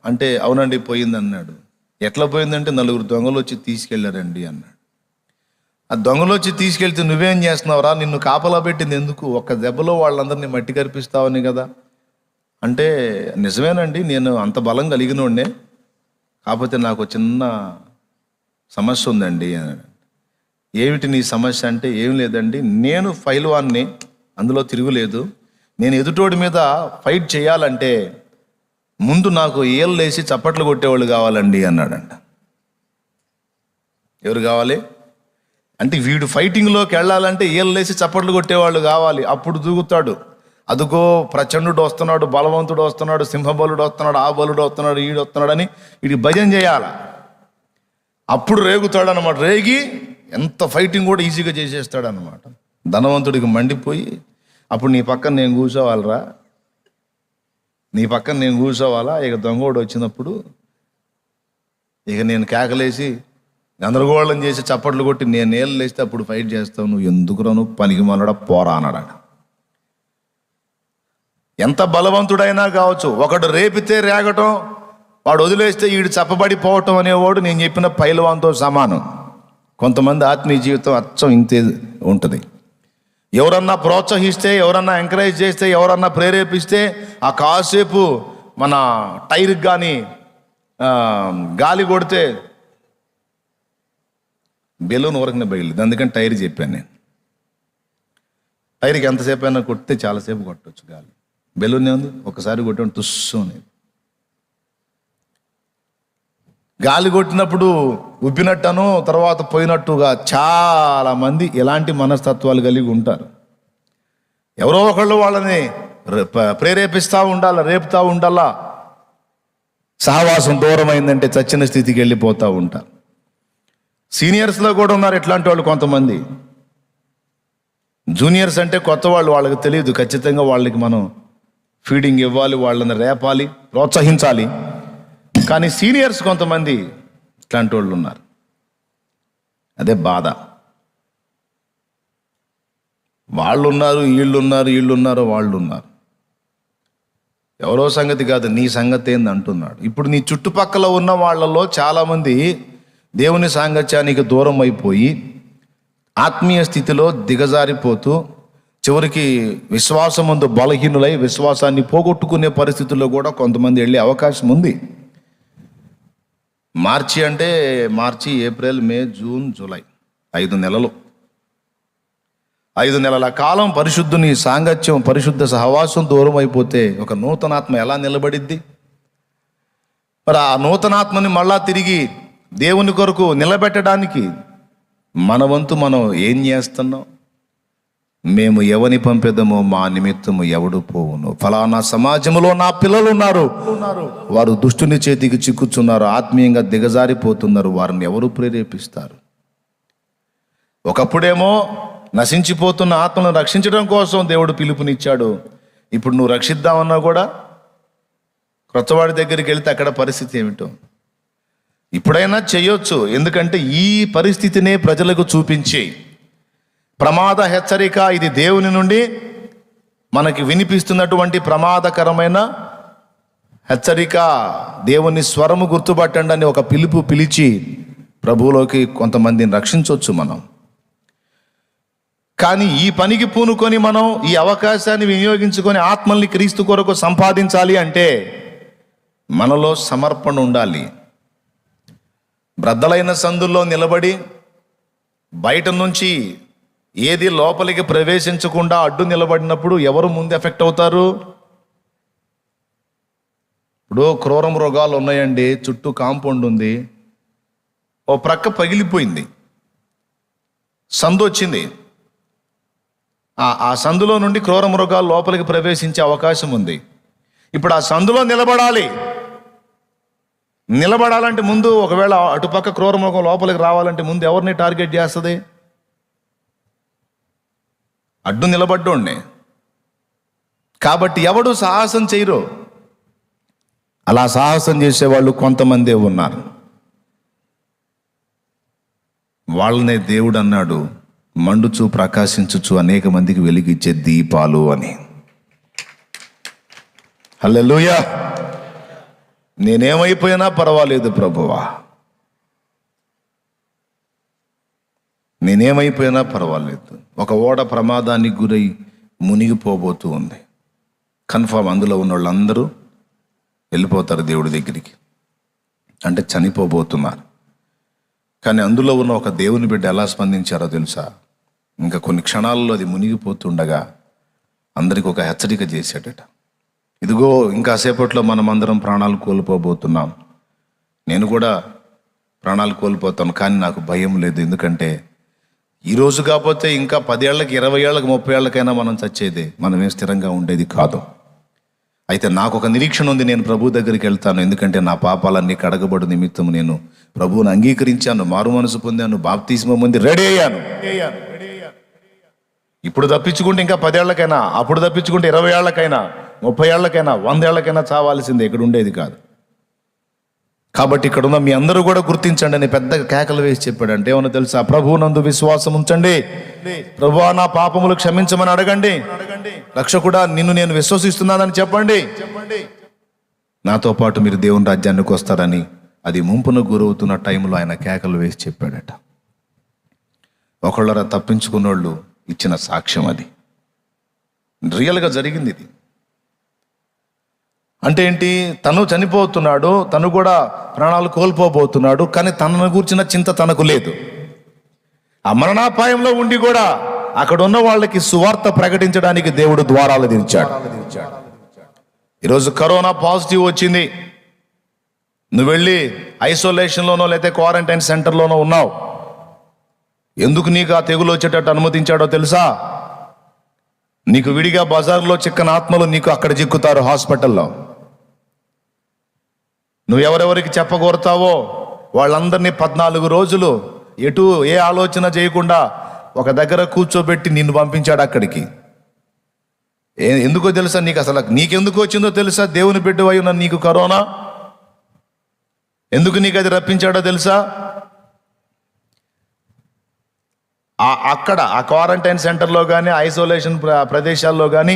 అంటే, అవునండి పోయింది అన్నాడు. ఎట్లా పోయిందంటే, 4 దొంగలు వచ్చి తీసుకెళ్ళారండి అన్నాడు. ఆ దొంగలు వచ్చి తీసుకెళ్తే నువ్వేం చేస్తున్నావురా, నిన్ను కాపలా పెట్టింది ఎందుకు, ఒక్క దెబ్బలో వాళ్ళందరినీ మట్టి కరిపిస్తావని కదా అంటే, నిజమేనండి నేను అంత బలం కలిగినోడ్నే, కాకపోతే నాకు చిన్న సమస్య ఉందండి అన్నాడు. ఏమిటి నీ సమస్య అంటే, ఏం లేదండి నేను పైల్వాన్ని, అందులో తిరుగులేదు. నేను ఎదుటోడి మీద ఫైట్ చేయాలంటే ముందు నాకు ఏళ్ళు వేసి చప్పట్లు కొట్టేవాళ్ళు కావాలండి అన్నాడంట. ఎవరు కావాలి అంటే వీడు ఫైటింగ్లోకి వెళ్ళాలంటే ఏళ్ళు వేసి చప్పట్లు కొట్టేవాళ్ళు కావాలి, అప్పుడు దూకుతాడు. అదుగో ప్రచండుడు వస్తున్నాడు, బలవంతుడు వస్తున్నాడు, సింహబలుడు వస్తున్నాడు, ఆ బలుడు వస్తున్నాడు, ఈడు వస్తున్నాడు అని వీడికి భజన చేయాల, అప్పుడు రేగుతాడు అనమాట. రేగి ఎంత ఫైటింగ్ కూడా ఈజీగా చేసేస్తాడు అనమాట. ధనవంతుడికి మండిపోయి, అప్పుడు నీ పక్కన నేను కూర్చోవాలరా, నీ పక్కన నేను కూర్చోవాలా, ఇక దొంగోడు వచ్చినప్పుడు ఇక నేను కేకలేసి గందరగోళం చేసి చప్పట్లు కొట్టి నేను ఏళ్ళు లేస్తే అప్పుడు ఫైట్ చేస్తావు, నువ్వు ఎందుకురాను పనికి మనడా పోరా అన్నాడు. ఎంత బలవంతుడైనా కావచ్చు, ఒకడు రేపితే రేగటం, వాడు వదిలేస్తే వీడు చప్పబడిపోవటం అనేవాడు నేను చెప్పిన పైలవాన్తో సమానం. కొంతమంది ఆత్మీయ జీవితం అచ్చం ఇంతే ఉంటుంది. ఎవరన్నా ప్రోత్సహిస్తే, ఎవరన్నా ఎంకరేజ్ చేస్తే, ఎవరన్నా ప్రేరేపిస్తే ఆ కాసేపు మన టైర్కి కానీ గాలి కొడితే బెలూన్ వరకునే బయలుది. అందుకని టైర్ చెప్పాను నేను. టైర్కి ఎంతసేపు అయినా కొడితే చాలాసేపు కొట్టవచ్చు గాలి. బెలూన్ ఉంది, ఒకసారి కొట్టాను తుస్సు అనేది. గాలి కొట్టినప్పుడు ఉబ్బినట్టను తర్వాత పోయినట్టుగా చాలామంది ఎలాంటి మనస్తత్వాలు కలిగి ఉంటారు. ఎవరో ఒకళ్ళు వాళ్ళని ప్రేరేపిస్తూ ఉండాలా, రేపుతూ ఉండాలా. సహవాసం దూరం అయిందంటే చచ్చిన స్థితికి వెళ్ళిపోతూ ఉంటారు. సీనియర్స్లో కూడా ఉన్నారు ఇట్లాంటి వాళ్ళు కొంతమంది. జూనియర్స్ అంటే కొత్త వాళ్ళు, వాళ్ళకి తెలియదు. ఖచ్చితంగా వాళ్ళకి మనం ఫీడింగ్ ఇవ్వాలి, వాళ్ళని రేపాలి, ప్రోత్సహించాలి. కానీ సీనియర్స్ కొంతమంది ఇట్లాంటి వాళ్ళు ఉన్నారు. అదే బాధ. వాళ్ళు ఉన్నారు, వీళ్ళు ఉన్నారు, వాళ్ళు ఉన్నారు. ఎవరో సంగతి కాదు, నీ సంగతి ఏంది అంటున్నాడు. ఇప్పుడు నీ చుట్టుపక్కల ఉన్న వాళ్ళలో చాలామంది దేవుని సాంగత్యానికి దూరం అయిపోయి ఆత్మీయ స్థితిలో దిగజారిపోతూ చివరికి విశ్వాసమందు బలహీనులై విశ్వాసాన్ని పోగొట్టుకునే పరిస్థితుల్లో కూడా కొంతమంది వెళ్ళే అవకాశం ఉంది. మార్చి, ఏప్రిల్, మే, జూన్, జూలై 5 నెలలు, 5 నెలల కాలం పరిశుద్ధుని సాంగత్యం, పరిశుద్ధ సహవాసం దూరం అయిపోతే ఒక నూతనాత్మ ఎలా నిలబడిద్ది? మరి ఆ నూతనాత్మని మళ్ళా తిరిగి దేవుని కొరకు నిలబెట్టడానికి మన వంతు మనం ఏం చేస్తున్నాం? మేము ఎవని పంపేదమో మా నిమిత్తము ఎవడు పోవును. ఫలానా సమాజంలో నా పిల్లలు ఉన్నారు, వారు దుష్టుని చేతికి చిక్కుచున్నారు, ఆత్మీయంగా దిగజారిపోతున్నారు, వారిని ఎవరు ప్రేరేపిస్తారు? ఒకప్పుడేమో నశించిపోతున్న ఆత్మను రక్షించడం కోసం దేవుడు పిలుపునిచ్చాడు. ఇప్పుడు నువ్వు రక్షిద్దామన్నా కూడా క్రొత్తవాడి దగ్గరికి వెళ్తే అక్కడ పరిస్థితి ఏమిటో ఇప్పుడైనా చేయొచ్చు. ఎందుకంటే ఈ పరిస్థితినే ప్రజలకు చూపించి ప్రమాద హెచ్చరిక, ఇది దేవుని నుండి మనకి వినిపిస్తున్నటువంటి ప్రమాదకరమైన హెచ్చరిక, దేవుని స్వరము గుర్తుపట్టండి అని ఒక పిలిచి ప్రభువులోకి కొంతమందిని రక్షించవచ్చు మనం. కానీ ఈ పనికి పూనుకొని మనం ఈ అవకాశాన్ని వినియోగించుకొని ఆత్మల్ని క్రీస్తు కొరకు సంపాదించాలి అంటే మనలో సమర్పణ ఉండాలి. బ్రద్దలైన సందుల్లో నిలబడి బయట నుంచి ఏది లోపలికి ప్రవేశించకుండా అడ్డు నిలబడినప్పుడు ఎవరు ముందు ఎఫెక్ట్ అవుతారు? ఇప్పుడు క్రూర మృగాలు ఉన్నాయండి, చుట్టూ కాంపౌండ్ ఉంది, ఓ ప్రక్క పగిలిపోయింది, సందు వచ్చింది. ఆ సందులో నుండి క్రూర మృగాలు లోపలికి ప్రవేశించే అవకాశం ఉంది. ఇప్పుడు ఆ సందులో నిలబడాలంటే ముందు ఒకవేళ అటుపక్క క్రూర మృగం లోపలికి రావాలంటే ముందు ఎవరిని టార్గెట్ చేస్తుంది? అడ్డు నిలబడ్డోండి. కాబట్టి ఎవడు సాహసం చేయరు. అలా సాహసం చేసేవాళ్ళు కొంతమందే ఉన్నారు. వాళ్ళనే దేవుడు అన్నాడు, మండుచు ప్రకాశించుచు అనేక మందికి వెలిగిచ్చే దీపాలు అని. హల్లెలూయా. నేనేమైపోయినా పర్వాలేదు ప్రభువా, నేనేమైపోయినా పర్వాలేదు. ఒక ఓడ ప్రమాదానికి గురై మునిగిపోబోతూ ఉంది. కన్ఫర్మ్ అందులో ఉన్న వాళ్ళందరూ వెళ్ళిపోతారు దేవుడి దగ్గరికి, అంటే చనిపోబోతున్నారు. కానీ అందులో ఉన్న ఒక దేవుని బిడ్డ ఎలా స్పందించారో తెలుసా? ఇంకా కొన్ని క్షణాల్లో అది మునిగిపోతుండగా అందరికి ఒక హెచ్చరిక చేశాడట. ఇదిగో ఇంకా సేపట్లో మనమందరం ప్రాణాలు కోల్పోబోతున్నాం. నేను కూడా ప్రాణాలు కోల్పోతాను, కానీ నాకు భయం లేదు. ఎందుకంటే ఈరోజు కాకపోతే ఇంకా 10 ఏళ్ళకి, 20 ఏళ్ళకి, 30 ఏళ్ళకైనా మనం చచ్చేదే, మనమేం స్థిరంగా ఉండేది కాదు. అయితే నాకు ఒక నిరీక్షణ ఉంది, నేను ప్రభు దగ్గరికి వెళ్తాను. ఎందుకంటే నా పాపాలన్నీ కడగబడు నిమిత్తం నేను ప్రభువుని అంగీకరించాను, మారు మనసు పొందాను, బాప్తిస్మం పొంది రెడీ అయ్యాను. ఇప్పుడు తప్పించుకుంటే ఇంకా 10 ఏళ్ళకైనా, అప్పుడు తప్పించుకుంటే 20 ఏళ్ళకైనా, 30 ఏళ్ళకైనా, 100 ఏళ్ళకైనా చావాల్సిందే, ఇక్కడ ఉండేది కాదు. కాబట్టి ఇక్కడ ఉన్న మీ అందరూ కూడా గుర్తించండి అని పెద్ద కేకలు వేసి చెప్పాడు. అంటే ఏమన్నా తెలుసా? ప్రభువునందు విశ్వాసం ఉంచండి, ప్రభువా నా పాపములు క్షమించమని అడగండి, రక్షకుడా నిన్ను నేను విశ్వసిస్తున్నానని చెప్పండి. నాతో పాటు మీరు దేవుని రాజ్యానికి వస్తారని అది ముంపున గురవుతున్న టైంలో ఆయన కేకలు వేసి చెప్పాడట. ఒకళ్ళరా తప్పించుకున్నోళ్ళు ఇచ్చిన సాక్ష్యం అది. రియల్గా జరిగింది ఇది. అంటే ఏంటి? తను చనిపోతున్నాడు, తను కూడా ప్రాణాలు కోల్పోబోతున్నాడు, కానీ తనను గూర్చిన చింత తనకు లేదు. ఆ మరణాపాయంలో ఉండి కూడా అక్కడ ఉన్న వాళ్ళకి సువార్త ప్రకటించడానికి దేవుడు ద్వారాలు తెరిచాడు. ఈరోజు కరోనా పాజిటివ్ వచ్చింది, నువ్వు వెళ్ళి ఐసోలేషన్లోనో లేకపోతే క్వారంటైన్ సెంటర్లోనో ఉన్నావు. ఎందుకు నీకు ఆ తెగులు వచ్చేటట్టు అనుమతించాడో తెలుసా? నీకు విడిగా బజార్లో చిక్కని ఆత్మలు నీకు అక్కడ చిక్కుతారు హాస్పిటల్లో. నువ్వు ఎవరెవరికి చెప్పగోరుతావో వాళ్ళందరినీ 14 రోజులు ఎటు ఏ ఆలోచన చేయకుండా ఒక దగ్గర కూర్చోబెట్టి నిన్ను పంపించాడు అక్కడికి. ఎందుకో తెలుసా? నీకు అసలు నీకెందుకు వచ్చిందో తెలుసా? దేవుని బిడ్డవై ఉన్న నీకు కరోనా ఎందుకు నీకు అది రప్పించాడో తెలుసా? అక్కడ ఆ క్వారంటైన్ సెంటర్లో కానీ ఐసోలేషన్ ప్రదేశాల్లో కానీ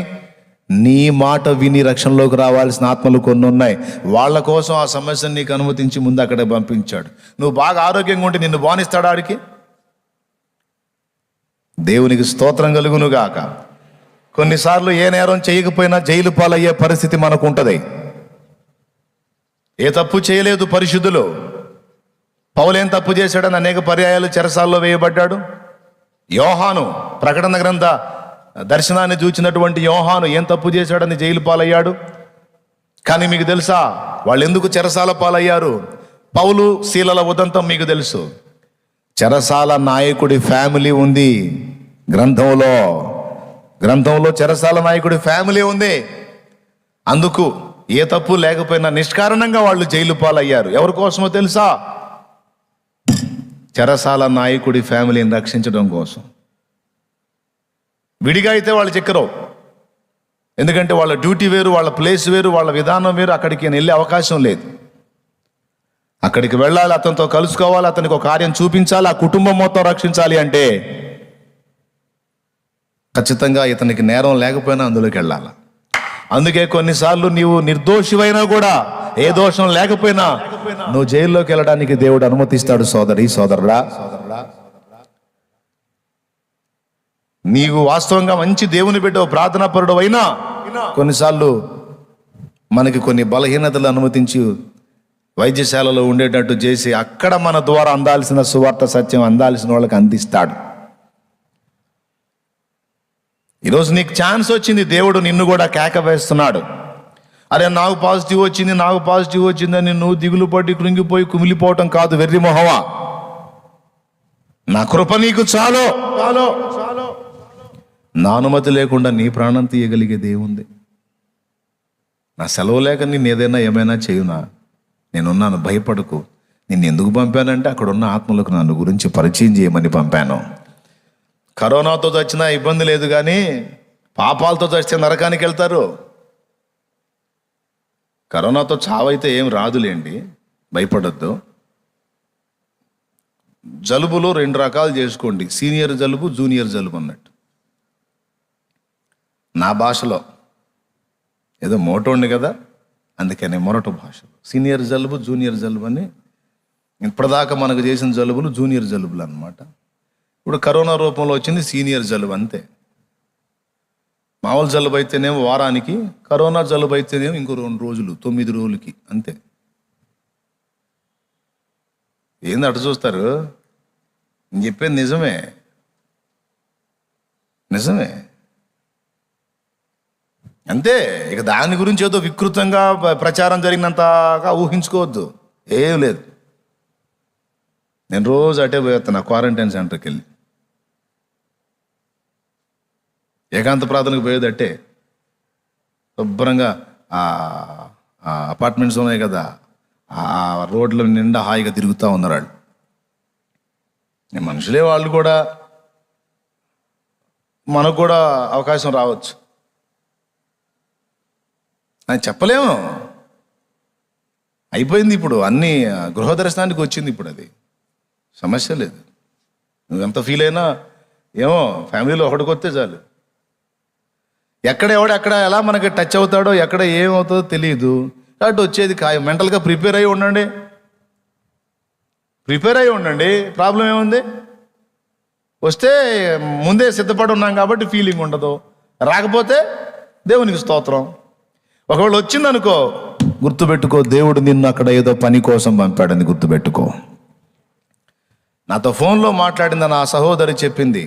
నీ మాట విని రక్షణలోకి రావాల్సిన ఆత్మలు కొన్ని ఉన్నాయి. వాళ్ళ కోసం ఆ సమస్యను నీకు అనుమతించి ముందు అక్కడే పంపించాడు. నువ్వు బాగా ఆరోగ్యంగా ఉంటే నిన్ను బానిస్తాడు ఆడికి? దేవునికి స్తోత్రం కలుగునుగాక. కొన్నిసార్లు ఏ నేరం చేయకపోయినా జైలు పాలయ్యే పరిస్థితి మనకు ఉంటుంది. ఏ తప్పు చేయలేదు పరిశుద్ధులు. పౌలేం తప్పు చేశాడని అనేక పర్యాయాలు చెరసాల్లో వేయబడ్డాడు. యోహాను ప్రకటన గ్రంథ దర్శనాన్ని చూచినటువంటి యోహాను ఏం తప్పు చేశాడని జైలు పాలయ్యాడు. కానీ మీకు తెలుసా వాళ్ళు ఎందుకు చెరసాల పాలయ్యారు? పౌలు శీలల ఉదంతం మీకు తెలుసు. చెరసాల నాయకుడి ఫ్యామిలీ ఉంది గ్రంథంలో చెరసాల నాయకుడి ఫ్యామిలీ ఉంది. అందుకు ఏ తప్పు లేకపోయినా నిష్కారణంగా వాళ్ళు జైలు పాలయ్యారు. ఎవరి కోసమో తెలుసా? చెరసాల నాయకుడి ఫ్యామిలీని రక్షించడం కోసం. విడిగా అయితే వాళ్ళు చిక్కరు, ఎందుకంటే వాళ్ళ డ్యూటీ వేరు, వాళ్ళ ప్లేస్ వేరు, వాళ్ళ విధానం వేరు. అక్కడికి వెళ్ళే అవకాశం లేదు. అక్కడికి వెళ్ళాలి, అతనితో కలుసుకోవాలి, అతనికి ఒక కార్యం చూపించాలి, ఆ కుటుంబం మొత్తం రక్షించాలి అంటే ఖచ్చితంగా ఇతనికి నేరం లేకపోయినా అందులోకి వెళ్ళాలి. అందుకే కొన్నిసార్లు నీవు నిర్దోషివైనా కూడా, ఏ దోషం లేకపోయినా నువ్వు జైల్లోకి వెళ్ళడానికి దేవుడు అనుమతిస్తాడు. సోదరి సోదరుడా, నీవు వాస్తవంగా మంచి దేవుని బిడ్డ ప్రార్థనా పరుడు అయినా కొన్నిసార్లు మనకి కొన్ని బలహీనతలు అనుమతించి వైద్యశాలలో ఉండేటట్టు చేసి అక్కడ మన ద్వారా అందాల్సిన సువార్త సత్యం అందాల్సిన వాళ్ళకి అందిస్తాడు. ఈరోజు నీకు ఛాన్స్ వచ్చింది, దేవుడు నిన్ను కూడా కేక వేస్తున్నాడు. అరే నాకు పాజిటివ్ వచ్చిందని నువ్వు దిగులు పడి కృంగిపోయి కుమిలిపోవటం కాదు, వెర్రి మొహమా. నా కృప నీకు చాలు. నా అనుమతి లేకుండా నీ ప్రాణం తీయగలిగేది ఏముంది? నా సెలవు లేక నేను ఏమైనా చేయునా? నేనున్నాను, భయపడకు. నిన్ను ఎందుకు పంపానంటే అక్కడ ఉన్న ఆత్మలకు నన్ను గురించి పరిచయం చేయమని పంపాను. కరోనాతో చచ్చినా ఇబ్బంది లేదు, కానీ పాపాలతో చస్తే నరకానికి వెళ్తారు. కరోనాతో చావైతే ఏం రాదులేండి, భయపడొద్దు. జలుబులు 2 రకాలు చేసుకోండి, సీనియర్ జలుబు, జూనియర్ జలుబు అన్నట్టు. నా భాషలో ఏదో మోటోండి కదా, అందుకని మొరటు భాషలో సీనియర్ జలుబు, జూనియర్ జలుబు అని. ఇప్పటిదాకా మనకు చేసిన జలుబులు జూనియర్ జలుబులు అన్నమాట. ఇప్పుడు కరోనా రూపంలో వచ్చింది సీనియర్ జలుబు, అంతే. మామూలు జలుబు అయితేనేమో వారానికి, కరోనా జలుబు అయితేనేమో ఇంకో 2 రోజులు, 9 రోజులకి, అంతే. ఏంది అటు చూస్తారు? నేను చెప్పేది నిజమే. అంతే. ఇక దాని గురించి ఏదో వికృతంగా ప్రచారం జరిగినంతగా ఊహించుకోవద్దు. ఏం లేదు. నేను రోజు అటే పోయేస్తాను క్వారంటైన్ సెంటర్కి వెళ్ళి. ఏకాంత ప్రార్థనకు పోయేది అట్టే. శుభ్రంగా అపార్ట్మెంట్స్ ఉన్నాయి కదా, ఆ రోడ్ల నిండా హాయిగా తిరుగుతూ ఉన్నారు వాళ్ళు. మనుషులే వాళ్ళు కూడా. మనకు కూడా అవకాశం రావచ్చు అని చెప్పలేము. అయిపోయింది ఇప్పుడు, అన్నీ గృహ దర్శనానికి వచ్చింది ఇప్పుడు. అది సమస్య లేదు. నువ్వెంత ఫీల్ అయినా ఏమో ఫ్యామిలీలో ఒకటికొస్తే చాలు. ఎక్కడ ఎలా మనకి టచ్ అవుతాడో, ఎక్కడ ఏమవుతుందో తెలియదు. కాబట్టి వచ్చేది ఖాయం. మెంటల్గా ప్రిపేర్ అయ్యి ఉండండి. ప్రాబ్లం ఏముంది? వస్తే ముందే సిద్ధపడి ఉన్నాం కాబట్టి ఫీలింగ్ ఉండదు. రాకపోతే దేవునికి స్తోత్రం. ఒకవేళ వచ్చిందనుకో, గుర్తుపెట్టుకో, దేవుడు నిన్ను అక్కడ ఏదో పని కోసం పంపాడని గుర్తుపెట్టుకో. నాతో ఫోన్లో మాట్లాడింది నా సహోదరి చెప్పింది,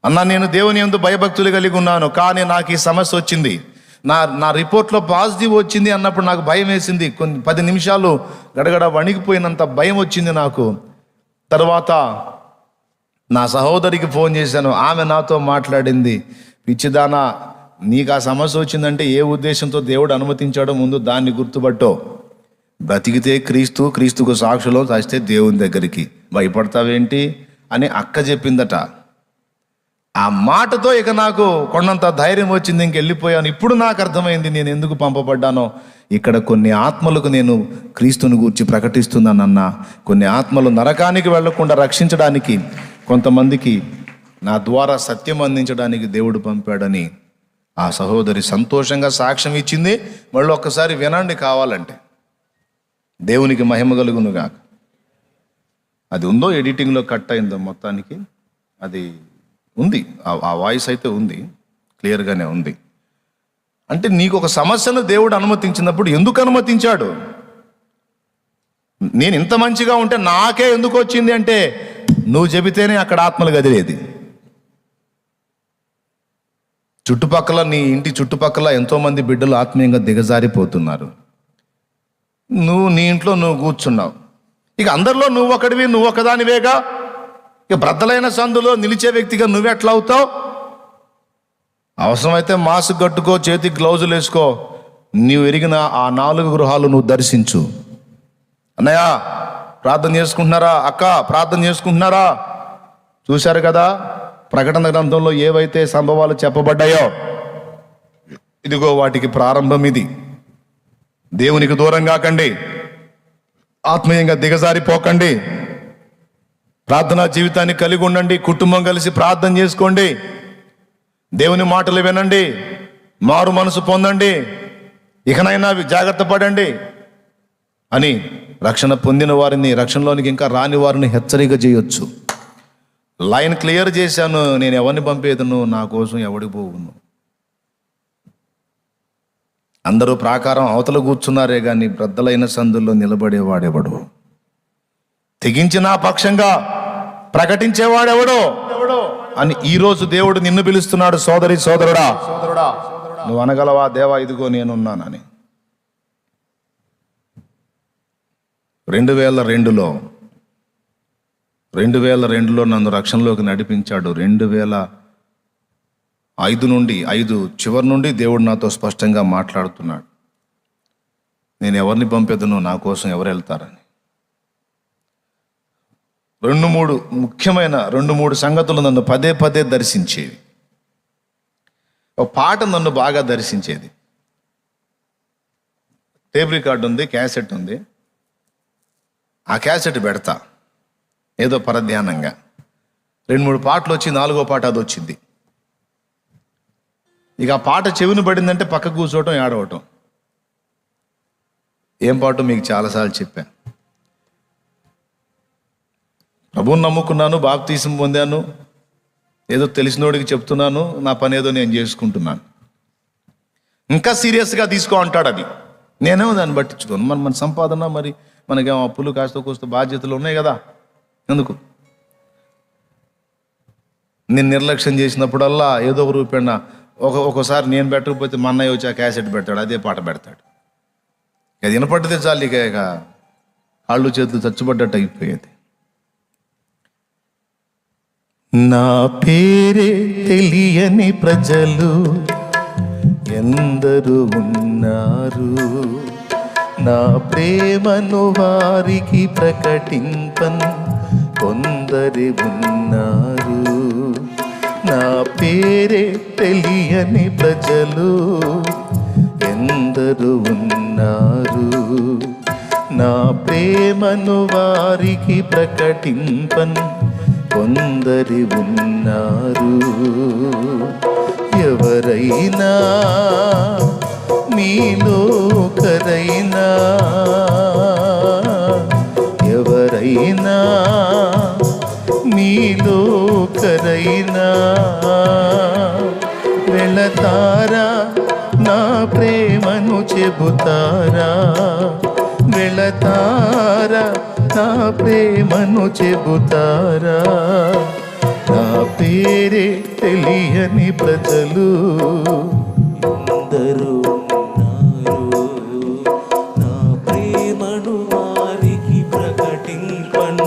అన్న నేను దేవుని యందు భయభక్తులు కలిగి ఉన్నాను, కానీ నాకు ఈ సమస్య వచ్చింది. నా రిపోర్ట్లో పాజిటివ్ వచ్చింది అన్నప్పుడు నాకు భయం వేసింది. 10 నిమిషాలు గడగడ వణికిపోయినంత భయం వచ్చింది నాకు. తర్వాత నా సహోదరికి ఫోన్ చేశాను. ఆమె నాతో మాట్లాడింది, పిచ్చిదానా, నీకు ఆ సమస్య వచ్చిందంటే ఏ ఉద్దేశంతో దేవుడు అనుమతించాడో ముందు దాన్ని గుర్తుపట్టో. బ్రతికితే క్రీస్తుకు సాక్షులో, చస్తే దేవుని దగ్గరికి, భయపడతావేంటి అని అక్క చెప్పిందట. ఆ మాటతో ఇక నాకు కొండంత ధైర్యం వచ్చింది. ఇంకెళ్ళిపోయాను. ఇప్పుడు నాకు అర్థమైంది నేను ఎందుకు పంపబడ్డానో. ఇక్కడ కొన్ని ఆత్మలకు నేను క్రీస్తుని గూర్చి ప్రకటిస్తున్నానన్నా, కొన్ని ఆత్మలు నరకానికి వెళ్లకుండా రక్షించడానికి, కొంతమందికి నా ద్వారా సత్యం అందించడానికి దేవుడు పంపాడని ఆ సహోదరి సంతోషంగా సాక్ష్యం ఇచ్చింది. మళ్ళీ ఒక్కసారి వినండి కావాలంటే. దేవునికి మహిమ కలుగునుగా. అది ఉందో ఎడిటింగ్లో కట్ అయిందో మొత్తానికి, అది ఉంది. ఆ వాయిస్ అయితే ఉంది, క్లియర్గానే ఉంది. అంటే నీకు ఒక సమస్యను దేవుడు అనుమతించినప్పుడు ఎందుకు అనుమతించాడు? నేను ఇంత మంచిగా ఉంటే నాకే ఎందుకు వచ్చింది అంటే, నువ్వు చెబితేనే అక్కడ ఆత్మలు గదిలేది. చుట్టుపక్కల, నీ ఇంటి చుట్టుపక్కల ఎంతోమంది బిడ్డలు ఆత్మీయంగా దిగజారిపోతున్నారు. నీ ఇంట్లో నువ్వు కూర్చున్నావు. ఇక అందరిలో నువ్వు ఒకదానివేగా. ఇక బ్రద్దలైన సందులో నిలిచే వ్యక్తిగా నువ్వెట్లా అవుతావు? అవసరమైతే మాస్క్ కట్టుకో, చేతికి గ్లౌజులు వేసుకో. నీవు ఎరిగిన ఆ 4 గృహాలు నువ్వు దర్శించు. అన్నయ్య ప్రార్థన చేసుకుంటున్నారా? అక్క ప్రార్థన చేసుకుంటున్నారా? చూశారు కదా ప్రకటన గ్రంథంలో ఏవైతే సంభవాలు చెప్పబడ్డాయో, ఇదిగో వాటికి ప్రారంభం ఇది. దేవునికి దూరం కాకండి, ఆత్మీయంగా దిగజారిపోకండి, ప్రార్థనా జీవితాన్ని కలిగి ఉండండి, కుటుంబం కలిసి ప్రార్థన చేసుకోండి, దేవుని మాటలు వినండి, మారు మనసు పొందండి, ఇకనైనా జాగ్రత్త పడండి అని రక్షణ పొందిన వారిని, రక్షణలోనికి ఇంకా రాని వారిని హెచ్చరిక చేయొచ్చు. లైన్ క్లియర్ చేశాను. నేను ఎవరిని పంపేదను, నా కోసం ఎవడికి పోవును. అందరూ ప్రాకారం అవతల కూర్చున్నారే కానీ బ్రద్దలైన సందుల్లో నిలబడేవాడెవడు, తెగించిన పక్షంగా ప్రకటించేవాడెవడో అని ఈరోజు దేవుడు నిన్ను పిలుస్తున్నాడు. సోదరుడా, నువ్వు అనగలవా దేవా, ఇదిగో నేనున్నానని. 2002లో నన్ను రక్షణలోకి నడిపించాడు. 2005 చివరి నుండి దేవుడు నాతో స్పష్టంగా మాట్లాడుతున్నాడు. నేను ఎవరిని పంపేదను, నా కోసం ఎవరు వెళ్తారని. 2-3 సంగతులు నన్ను పదే దర్శించేవి. ఒక పాట నన్ను బాగా దర్శించేది. టేప్ రికార్డు ఉంది, క్యాసెట్ ఉంది. ఆ క్యాసెట్ పెడతా ఏదో పరధ్యానంగా. 2-3 పాటలు వచ్చి 4వ పాట అది వచ్చింది. ఇక ఆ పాట చెవిని పడిందంటే పక్క కూర్చోవటం, ఏడవటం. ఏం పాటో మీకు చాలాసార్లు చెప్పాను. ప్రభువుని నమ్ముకున్నాను, బాప్తీసం పొందాను, ఏదో తెలిసినోడికి చెప్తున్నాను, నా పని ఏదో నేను చేసుకుంటున్నాను. ఇంకా సీరియస్గా తీసుకో అంటాడు. అది నేనేమో దాన్ని పట్టించుకోను. మన సంపాదన, మరి మనకేమో అప్పులు, కాస్త కోస్త బాధ్యతలు ఉన్నాయి కదా, ఎందుకు? నేను నిర్లక్ష్యం చేసినప్పుడల్లా ఏదో ఒక రూపేణ ఒక్కోసారి నేను పెట్టకపోతే మా అన్నయ్య వచ్చి ఆ క్యాసెట్ పెడతాడు, అదే పాట పెడతాడు. అది వినపడ్డదే చాలు, ఇక కాళ్ళు చేతులు చచ్చుపడ్డట్టు అయిపోయేది. నా పేరే తెలియని ప్రజలు ఎందరు ఉన్నారు, నా ప్రేమను వారికి ప్రకటింపన్ కొందరి ఉన్నారు. నా పేరే తెలియని ప్రజలు ఎందరు ఉన్నారు, నా ప్రేమను వారికి ప్రకటింపన్ కొందరి ఉన్నారు. ఎవరైనా మీలో ఒకరైనా, ఎవరైనా మీలో ఒకరైనా వెళతారా, నా ప్రేమను చెబుతారా, వెళతారా, నా ప్రేమను చెబుతారా. నా పేరే తెలియని ప్రజలు ఎందరు ఉన్నారు, నా ప్రేమను వారికి ప్రకటింపన్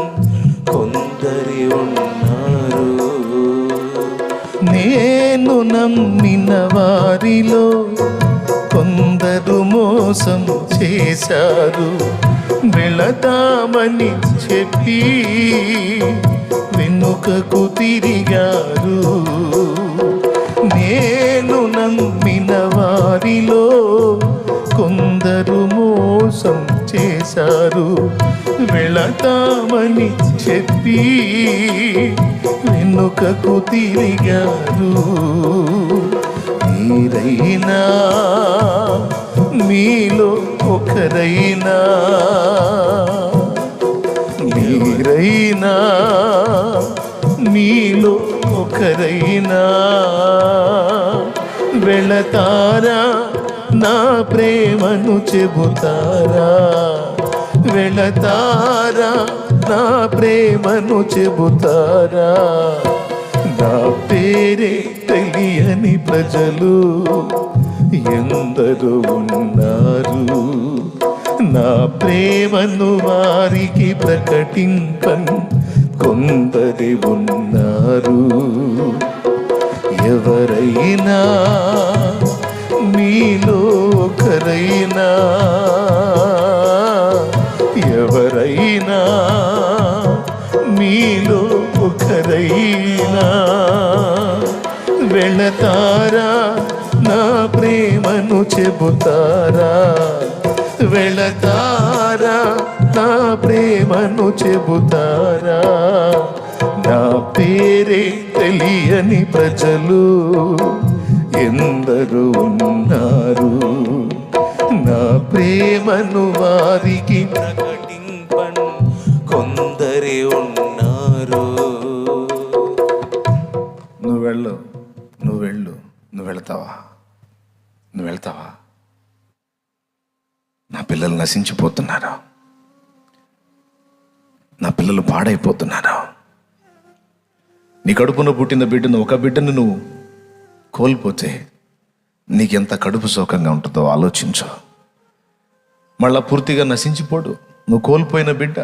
కొందరి ఉన్నారు. నేను నమ్మిన వారిలో కొందరు మోసం చేశారు, వెళతామని చెప్పి వెనుకకు తిరిగారు. నేను నమ్మిన వారిలో కొందరు మోసం చేశారు, వెళతామని చెప్పి వెనుకకు తిరిగారు. మీరైనా మీలో ఒకరైనా, మీరైనా మీలో ఒకరైనా వెళతారా, నా ప్రేమను చెబుతారా, వెళతారా, నా ప్రేమను చెబుతారా. నా పేరే తెలియని ప్రజలు ఎందరు ఉన్నారు, నా ప్రేమను వారికి ప్రకటింపన్ కొందరి ఉన్నారు. ఎవరైనా మీలో ఒకరైనా, ఎవరైనా మీలో ఒకరైనా వెళతారా, నా ప్రేమను చెబుతారా, వెళతారా, నా ప్రేమను చెబుతారా. నా పేరే తెలియని ప్రజలు ఎందరు ఉన్నారు, నా ప్రేమను వారికి ప్రకటింపన్ కొందరి ఉన్నారు. నువ్వు వెళ్ళు, నువ్వు వెళ్ళు, నువ్వు వెళ్తావా, నువ్వు వెళ్తావా? నా పిల్లలు నశించిపోతున్నారు, నా పిల్లలు పాడైపోతున్నారు. నీ కడుపున పుట్టిన బిడ్డను, ఒక బిడ్డను నువ్వు కోల్పోతే నీకెంత కడుపు శోకంగా ఉంటుందో ఆలోచించు. మళ్ళా పూర్తిగా నశించిపోడు. నువ్వు కోల్పోయిన బిడ్డ,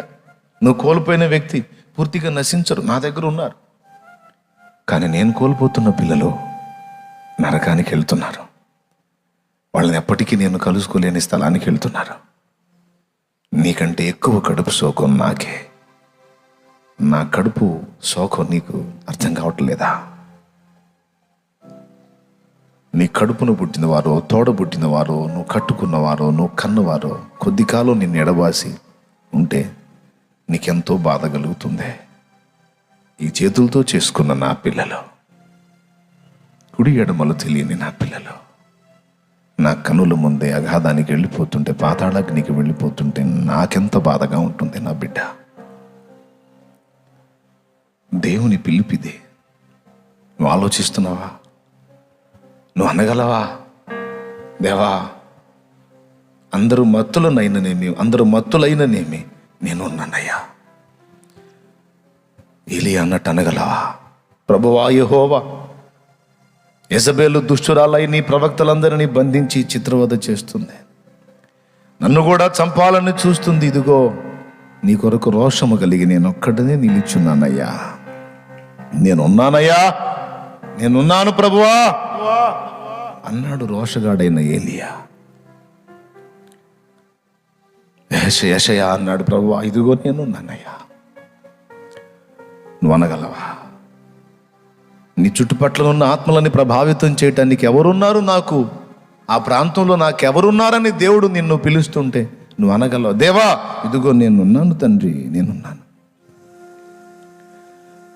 నువ్వు కోల్పోయిన వ్యక్తి పూర్తిగా నశించరు. నా దగ్గర ఉన్నారు. కానీ నేను కోల్పోతున్న పిల్లలు నరకానికి వెళ్తున్నారు. వాళ్ళని ఎప్పటికీ నేను కలుసుకోలేని స్థలానికి వెళ్తున్నారు. నీకంటే ఎక్కువ కడుపు శోకం నాకే. నా కడుపు శోకం నీకు అర్థం కావట్లేదా? నీ కడుపును పుట్టినవారో, తోడ పుట్టినవారో, నువ్వు కట్టుకున్నవారో, నువ్వు కన్నవారో కొద్ది కాలం నిన్ను ఎడబాసి ఉంటే నీకెంతో బాధ కలుగుతుంది. ఈ చేతులతో చేసుకున్న నా పిల్లలు, కుడి ఎడమలు తెలియని నా పిల్లలు నా కనుల ముందే అగాధానికి వెళ్ళిపోతుంటే, పాతాళాగ్నికి వెళ్ళిపోతుంటే నాకెంత బాధగా ఉంటుంది. నా బిడ్డ, దేవుని పిలిపిదే. నువ్వు ఆలోచిస్తున్నావా? నువ్వు అనగలవా? దేవా, అందరూ మత్తులనైననేమి, అందరూ మత్తులైననేమి నేను ఉన్నానయ్యా. ఏలియా అన్నట్టు అనగలవా? ప్రభువా యెహోవా, యెజబెలు దుష్టురాలై నీ ప్రవక్తలందరినీ బంధించి చిత్రవద చేస్తుంది. నన్ను కూడా చంపాలని చూస్తుంది. ఇదిగో నీ కొరకు రోషము కలిగి నేనొక్కడనే నిలుచున్నానయ్యా. నేనున్నాను ప్రభువా అన్నాడు రోషగాడైన ఏలియా. యెషయా అన్నాడు, ప్రభువా ఇదిగో నేనున్నానయ్యా. నువ్వు అనగలవా? నీ చుట్టుపట్ల ఉన్న ఆత్మలని ప్రభావితం చేయటానికి ఎవరున్నారు? నాకు ఆ ప్రాంతంలో నాకెవరున్నారని దేవుడు నిన్ను పిలుస్తుంటే నువ్వు అనగలవు, దేవా ఇదిగో నేనున్నాను తండ్రి,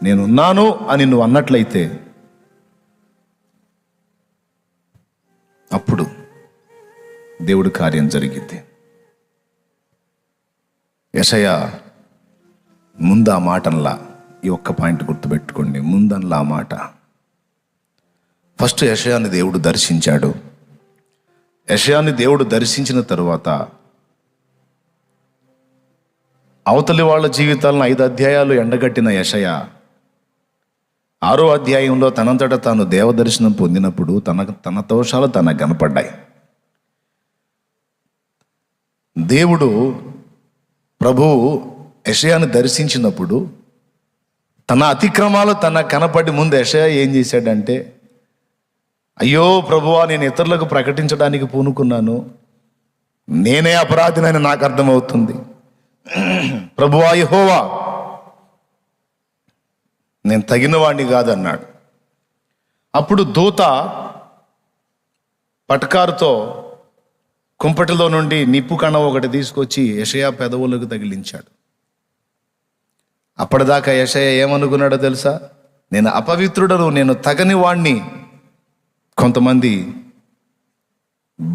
నేనున్నాను అని నువ్వు అన్నట్లయితే అప్పుడు దేవుడు కార్యం జరిగింది. యెషయా ముందు ఆ మాటల్లా, ఈ ఒక్క పాయింట్ గుర్తుపెట్టుకోండి, ముందల్లా ఆ మాట. ఫస్ట్ యెషయాని దేవుడు దర్శించాడు. యెషయాని దేవుడు దర్శించిన తరువాత అవతలి వాళ్ళ జీవితాలను 5 అధ్యాయాలు ఎండగట్టిన యెషయా 6వ అధ్యాయంలో తనంతట తాను దేవదర్శనం పొందినప్పుడు తన దోషాలు తనకు కనపడ్డాయి. దేవుడు ప్రభువు యెషయాను దర్శించినప్పుడు తన అతిక్రమాలు తనకు కనపడి ముందు యెషయా ఏం చేశాడంటే, అయ్యో ప్రభువా నేను ఇతరులకు ప్రకటించడానికి పూనుకున్నాను, నేనే అపరాధినని నాకు అర్థమవుతుంది. ప్రభువా యెహోవా నేను తగిన వాడిని కాదన్నాడు. అప్పుడు దూత పటకారుతో కుంపటిలో నుండి నిప్పు కణం ఒకటి తీసుకొచ్చి యెషయా పెదవులకు తగిలించాడు. అప్పటిదాకా యెషయా ఏమనుకున్నాడో తెలుసా? నేను అపవిత్రుడను, నేను తగని వాణ్ణి. కొంతమంది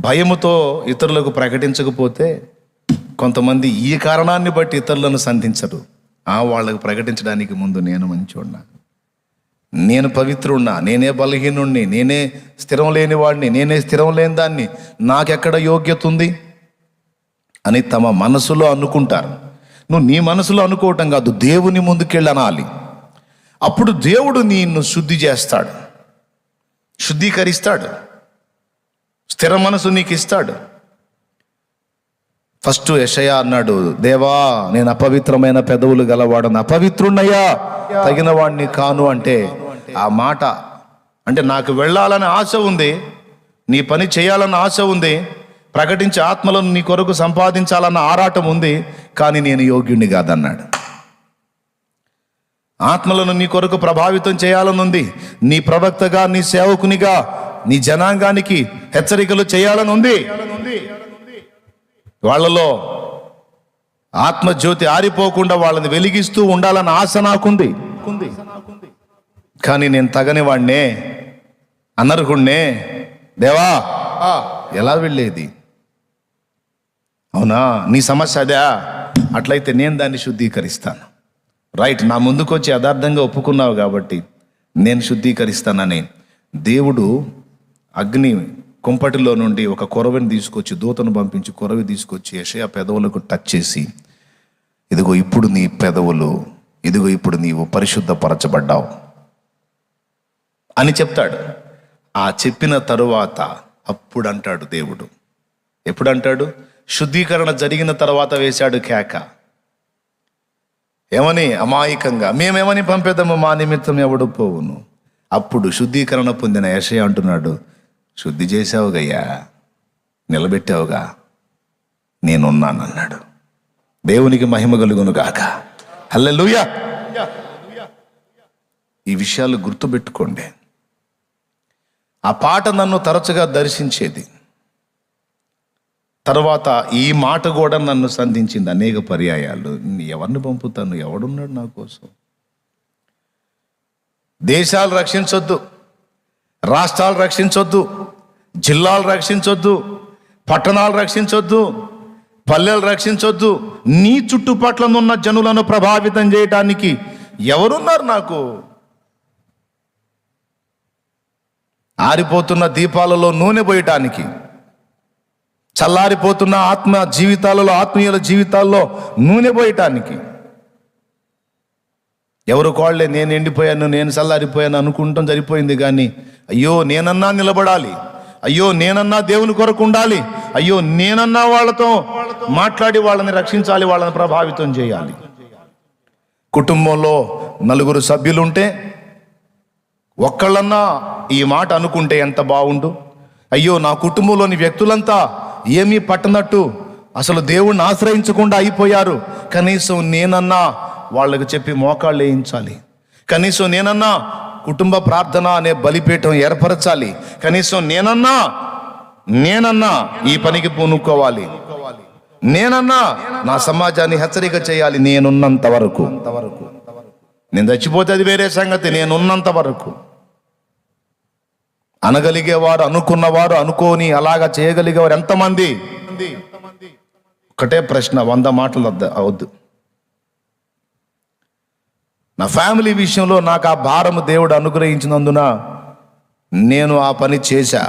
భయముతో ఇతరులకు ప్రకటించకపోతే కొంతమంది ఈ కారణాన్ని బట్టి ఇతరులను సంధించరు. వాళ్ళకు ప్రకటించడానికి ముందు నేను మంచోడ్నా, నేను పవిత్రున్నా, నేనే బలహీనుణ్ణి, నేనే స్థిరం లేని వాడిని, నేనే స్థిరం లేని దాన్ని, నాకెక్కడ యోగ్యత ఉంది అని తమ మనసులో అనుకుంటారు. నువ్వు నీ మనసులో అనుకోవటం కాదు, దేవుని ముందుకెళ్ళి అనాలి. అప్పుడు దేవుడు నిన్ను శుద్ధి చేస్తాడు, శుద్ధీకరిస్తాడు, స్థిర మనసు నీకు ఇస్తాడు. ఫస్ట్ యెషయా అన్నాడు, దేవా నేను అపవిత్రమైన పెదవులు గలవాడను, అపవిత్రున్నయ్యా, తగిన వాడిని కాను. అంటే ఆ మాట అంటే నాకు వెళ్ళాలని ఆశ ఉంది, నీ పని చేయాలన్న ఆశ ఉంది, ప్రకటించే ఆత్మలను నీ కొరకు సంపాదించాలన్న ఆరాటం ఉంది, కానీ నేను యోగ్యుణ్ణి కాదన్నాడు. ఆత్మలను నీ కొరకు ప్రభావితం చేయాలని ఉంది, నీ ప్రవక్తగా, నీ సేవకునిగా, నీ జనాంగానికి హెచ్చరికలు చేయాలని ఉంది. వాళ్ళలో ఆత్మజ్యోతి ఆరిపోకుండా వాళ్ళని వెలిగిస్తూ ఉండాలన్న ఆశ నాకుంది. కానీ నేను తగని వాడినే, అనర్హుణ్ణే, దేవా ఎలా వెళ్ళేది? అవునా, నీ సమస్య అదే? అట్లయితే నేను దాన్ని శుద్ధీకరిస్తాను. రైట్, నా ముందుకు వచ్చి యథార్థంగా ఒప్పుకున్నావు కాబట్టి నేను శుద్ధీకరిస్తానని దేవుడు అగ్ని కుంపటిలో నుండి ఒక కొరవని తీసుకొచ్చి, దూతను పంపించి కొరవి తీసుకొచ్చి యెషయా పెదవులకు టచ్ చేసి, ఇదిగో ఇప్పుడు నీ పెదవులు, ఇదిగో ఇప్పుడు నీవు పరిశుద్ధపరచబడ్డావు అని చెప్తాడు. ఆ చెప్పిన తరువాత అప్పుడు అంటాడు దేవుడు. ఎప్పుడు అంటాడు? శుద్ధీకరణ జరిగిన తర్వాత వేశాడు కేక. ఏమని? అమాయకంగా మేమేమని పంపేద్దాము, మా నిమిత్తం ఎవడు పోవును. అప్పుడు శుద్ధీకరణ పొందిన యెషయా అంటున్నాడు, శుద్ధి చేసావుగయ్యా, నిలబెట్టావుగా, నేనున్నానన్నాడు. దేవునికి మహిమ కలుగును గాక. హల్లెలూయా. ఈ విషయాలు గుర్తుపెట్టుకోండి. ఆ పాట నన్ను తరచుగా దర్శించేది. తర్వాత ఈ మాట కూడా నన్ను సంధించింది అనేక పర్యాయాలు. ఎవరిని పంపుతాను, ఎవడున్నాడు నా కోసం? దేశాలు రక్షించొద్దు, రాష్ట్రాలు రక్షించొద్దు, జిల్లాలు రక్షించొద్దు, పట్టణాలు రక్షించొద్దు, పల్లెలు రక్షించొద్దు, నీ చుట్టుపట్ల ఉన్న జనులను ప్రభావితం చేయటానికి ఎవరున్నారు నాకు? ఆరిపోతున్న దీపాలలో నూనె పోయటానికి, చల్లారిపోతున్న ఆత్మ జీవితాలలో, ఆత్మీయుల జీవితాల్లో నూనె పోయటానికి ఎవరు కోళ్ళే నేను ఎండిపోయాను, నేను చల్లారిపోయాను అనుకుంటాం సరిపోయింది. కానీ అయ్యో నేనన్నా నిలబడాలి, అయ్యో నేనన్నా దేవుని కొరకు ఉండాలి, అయ్యో నేనన్నా వాళ్ళతో మాట్లాడి వాళ్ళని రక్షించాలి, వాళ్ళని ప్రభావితం చేయాలి. కుటుంబంలో 4 సభ్యులుంటే ఒక్కళ్ళన్నా ఈ మాట అనుకుంటే ఎంత బాగుండు. అయ్యో నా కుటుంబంలోని వ్యక్తులంతా ఏమీ పట్టనట్టు అసలు దేవుణ్ణి ఆశ్రయించకుండా అయిపోయారు, కనీసం నేనన్నా వాళ్ళకి చెప్పి మోకాళ్ళు వేయించాలి, కనీసం నేనన్నా కుటుంబ ప్రార్థన అనే బలిపీఠం ఏర్పరచాలి, కనీసం నేనన్నా ఈ పనికి పూనుకోవాలి, నేనన్నా నా సమాజాన్ని హెచ్చరిక చేయాలి. నేనున్నంత వరకు, నేను చచ్చిపోతే అది వేరే సంగతి. నేనున్నంత వరకు అనగలిగేవారు, అనుకున్నవారు, అనుకోని అలాగా చేయగలిగేవారు ఎంతమంది? ఒకటే ప్రశ్న, 100 మాటలు అవద్దు. నా ఫ్యామిలీ విషయంలో నాకు ఆ భారం దేవుడు అనుగ్రహించినందున నేను ఆ పని చేశా.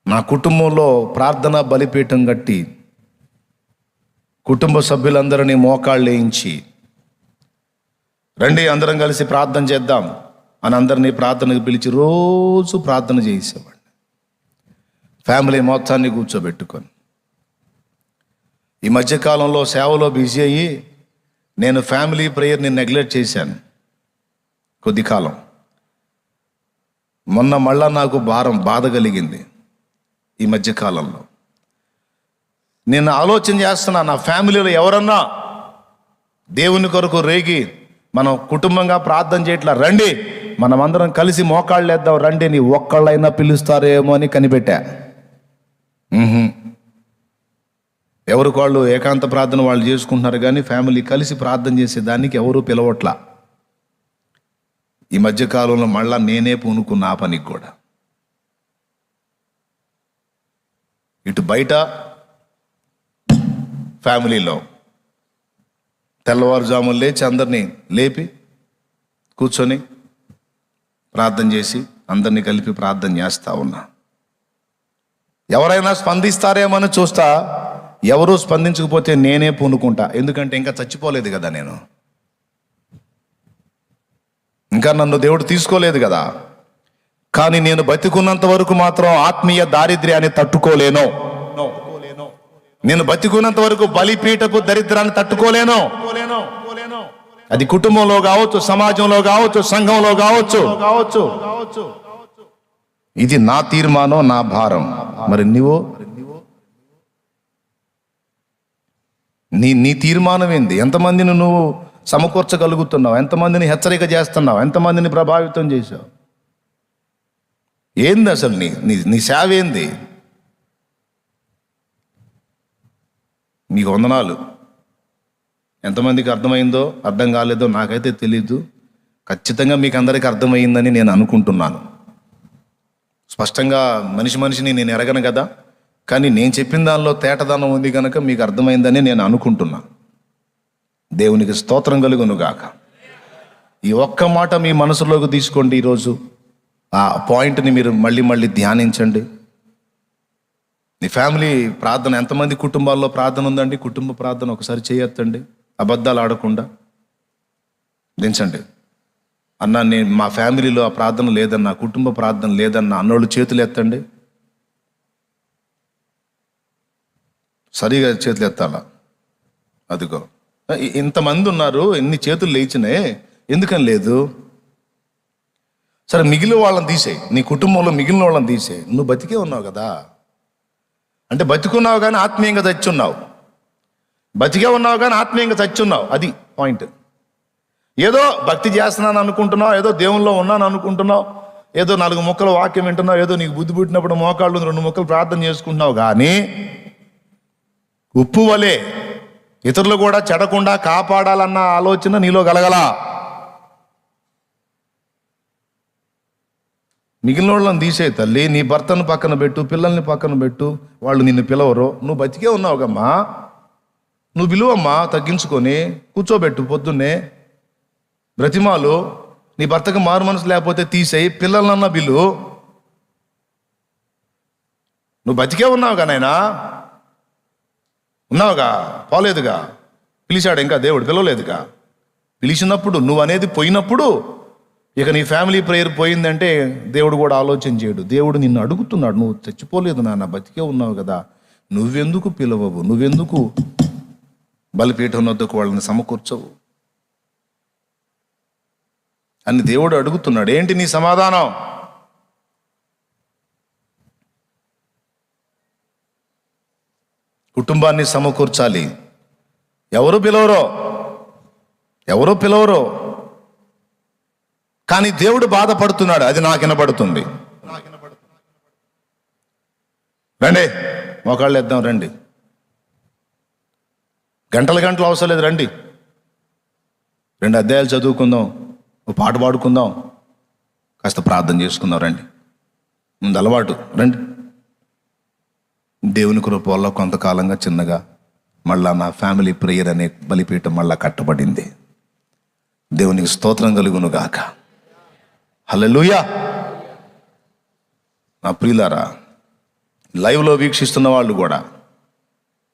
నా కుటుంబంలో ప్రార్థన బలిపీఠం కట్టి కుటుంబ సభ్యులందరినీ మోకాళ్ళు వేయించి రండి అందరం కలిసి ప్రార్థన చేద్దాం అని అందరినీ ప్రార్థనకు పిలిచి రోజు ప్రార్థన చేసేవాడిని. ఫ్యామిలీ మొత్తాన్ని కూర్చోబెట్టుకొని ఈ మధ్యకాలంలో సేవలో బిజీ అయ్యి నేను ఫ్యామిలీ ప్రేయర్ని నెగ్లెక్ట్ చేశాను కొద్ది కాలం. మొన్న మళ్ళా నాకు బాధ కలిగింది. ఈ మధ్యకాలంలో నేను ఆలోచన చేస్తున్నా, నా ఫ్యామిలీలో ఎవరన్నా దేవుని కొరకు రేగి మనం కుటుంబంగా ప్రార్థన చేయట్లా, రండి మనమందరం కలిసి మోకాళ్ళు వేద్దాం రండి, నీ ఒక్కళ్ళైనా పిలుస్తారేమో అని కనిపెట్టా. ఎవరు వాళ్ళు ఏకాంత ప్రార్థన వాళ్ళు చేసుకుంటున్నారు, కానీ ఫ్యామిలీ కలిసి ప్రార్థన చేసేదానికి ఎవరు పిలవట్లా. ఈ మధ్యకాలంలో మళ్ళా నేనే పూనుకున్న ఆ పనికి కూడా. ఇటు బయట ఫ్యామిలీలో తెల్లవారుజామున లేచి అందరినీ లేపి కూర్చొని ప్రార్థన చేసి అందరినీ కలిపి ప్రార్థన చేస్తా ఉన్నా. ఎవరైనా స్పందిస్తారేమని చూస్తా, ఎవరూ స్పందించకపోతే నేనే పూనుకుంటా. ఎందుకంటే ఇంకా చచ్చిపోలేదు కదా, నేను ఇంకా నన్ను దేవుడు తీసుకోలేదు కదా. కానీ నేను బతికున్నంత వరకు మాత్రం ఆత్మీయ దారిద్ర్యాన్ని తట్టుకోలేను. నేను బతికున్నంత వరకు బలిపీఠపు దరిద్రాన్ని తట్టుకోలేను. అది కుటుంబంలో కావచ్చు, సమాజంలో కావచ్చు, సంఘంలో కావచ్చు. ఇది నా తీర్మానం, నా భారం. మరి నీ తీర్మానం ఏంది? ఎంతమందిని నువ్వు సమకూర్చగలుగుతున్నావు? ఎంతమందిని హెచ్చరిక చేస్తున్నావు? ఎంతమందిని ప్రభావితం చేశావు? ఏంది అసలు నీ సేవ ఏంది? మీకు వందనాలు. ఎంతమందికి అర్థమైందో అర్థం కాలేదో నాకైతే తెలీదు. ఖచ్చితంగా మీకు అందరికీ అర్థమైందని నేను అనుకుంటున్నాను. స్పష్టంగా మనిషిని నేను ఎరగను కదా, కానీ నేను చెప్పిన దానిలో తేటదనం ఉంది కనుక మీకు అర్థమైందని నేను అనుకుంటున్నా. దేవునికి స్తోత్రం కలుగును గాక. ఈ ఒక్క మాట మీ మనసులోకి తీసుకోండి. ఈరోజు ఆ పాయింట్ని మీరు మళ్ళీ ధ్యానించండి. నీ ఫ్యామిలీ ప్రార్థన, ఎంతమంది కుటుంబాల్లో ప్రార్థన ఉందండి? కుటుంబ ప్రార్థన ఒకసారి చేయొద్దండి, అబద్ధాలు ఆడకుండా దించండి. అన్నా నేను మా ఫ్యామిలీలో ఆ ప్రార్థన లేదన్నా, కుటుంబ ప్రార్థన లేదన్నా అన్నోళ్ళు చేతులు ఎత్తండి. సరిగా చేతులు ఎత్తాలా? అదిగో ఇంతమంది ఉన్నారు, ఎన్ని చేతులు లేచినాయి, ఎందుకని లేదు? సరే మిగిలిన వాళ్ళని తీసేయి, నీ కుటుంబంలో మిగిలిన వాళ్ళని తీసేయి. నువ్వు బతికే ఉన్నావు కదా, అంటే బతికున్నావు కానీ ఆత్మీయంగా చచ్చున్నావు. బతికే ఉన్నావు కానీ ఆత్మీయంగా చచ్చున్నావు. అది పాయింట్. ఏదో భక్తి చేస్తున్నాను అనుకుంటున్నావు, ఏదో దేవుల్లో ఉన్నాను అనుకుంటున్నావు, ఏదో 4 ముక్కల వాక్యం వింటున్నావు, ఏదో నీకు బుద్ధి పుట్టినప్పుడు మోకాళ్ళు 2 ముక్కలు ప్రార్థన చేసుకుంటున్నావు. కానీ ఉప్పు వలె ఇతరులు కూడా చెడకుండా కాపాడాలన్న ఆలోచన నీలో కలగలా. మిగిలిన వాళ్ళని తీసే తల్లి, నీ భర్తను పక్కన పెట్టు, పిల్లల్ని పక్కన పెట్టు, వాళ్ళు నిన్ను పిలవరు. నువ్వు బతికే ఉన్నావు కమ్మా, నువ్వు పిలువమ్మా, తగ్గించుకొని కూర్చోబెట్టు. పొద్దున్నే బ్రతిమాలు. నీ భర్తకు మారు మనసు లేకపోతే తీసేయి, పిల్లలన్నా బిల్లు. నువ్వు బతికే ఉన్నావుగా నాయనా, ఉన్నావుగా, పోలేదుగా, పిలిచాడు ఇంకా దేవుడు, పిలవలేదుగా. పిలిచినప్పుడు నువ్వు అనేది పోయినప్పుడు ఇక నీ ఫ్యామిలీ ప్రేయర్ పోయిందంటే దేవుడు కూడా ఆలోచన చేయడు. దేవుడు నిన్ను అడుగుతున్నాడు, నువ్వు చచ్చిపోలేదు నాన్న, బతికే ఉన్నావు కదా, నువ్వెందుకు పిలవవు, నువ్వెందుకు బలిపీఠం వద్దకు వాళ్ళని సమకూర్చవు అని దేవుడు అడుగుతున్నాడు. ఏంటి నీ సమాధానం? కుటుంబాన్ని సమకూర్చాలి. ఎవరు పిలవరో కానీ దేవుడు బాధపడుతున్నాడు. అది నాకు వినపడుతుంది. రండి, మోకాళ్ళు వేద్దాం, రండి, గంటలు అవసరం లేదు, రండి, 2 అధ్యాయాలు చదువుకుందాం, ఒక పాట పాడుకుందాం, కాస్త ప్రార్థన చేసుకుందాం, రండి. ముందు అలవాటు, రండి. దేవుని కృప వల్ల కొంతకాలంగా చిన్నగా మళ్ళా నా ఫ్యామిలీ ప్రేయర్ అనే బలిపీఠం మళ్ళా కట్టబడింది. దేవునికి స్తోత్రం కలుగును గాక. హల్లెలూయా. నా ప్రియులారా, లైవ్లో వీక్షిస్తున్న వాళ్ళు కూడా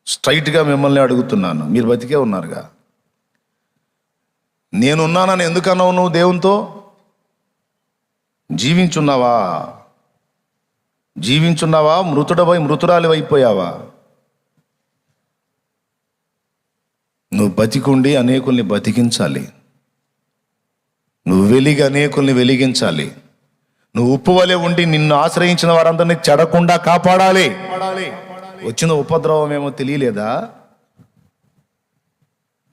స్ట్రైట్గా మిమ్మల్ని అడుగుతున్నాను, మీరు బతికే ఉన్నారుగా, నేనున్నానని ఎందుకన్నావు నువ్వు దేవునితో? జీవించున్నావా? మృతురాలి అయిపోయావా? నువ్వు బతికుండి అనేకుల్ని బతికించాలి. నువ్వు వెలిగి అనేకుల్ని వెలిగించాలి. నువ్వు ఉప్పు వలె ఉండి నిన్ను ఆశ్రయించిన వారందరినీ చెడకుండా కాపాడాలి. వచ్చిన ఉపద్రవం ఏమో తెలియలేదా?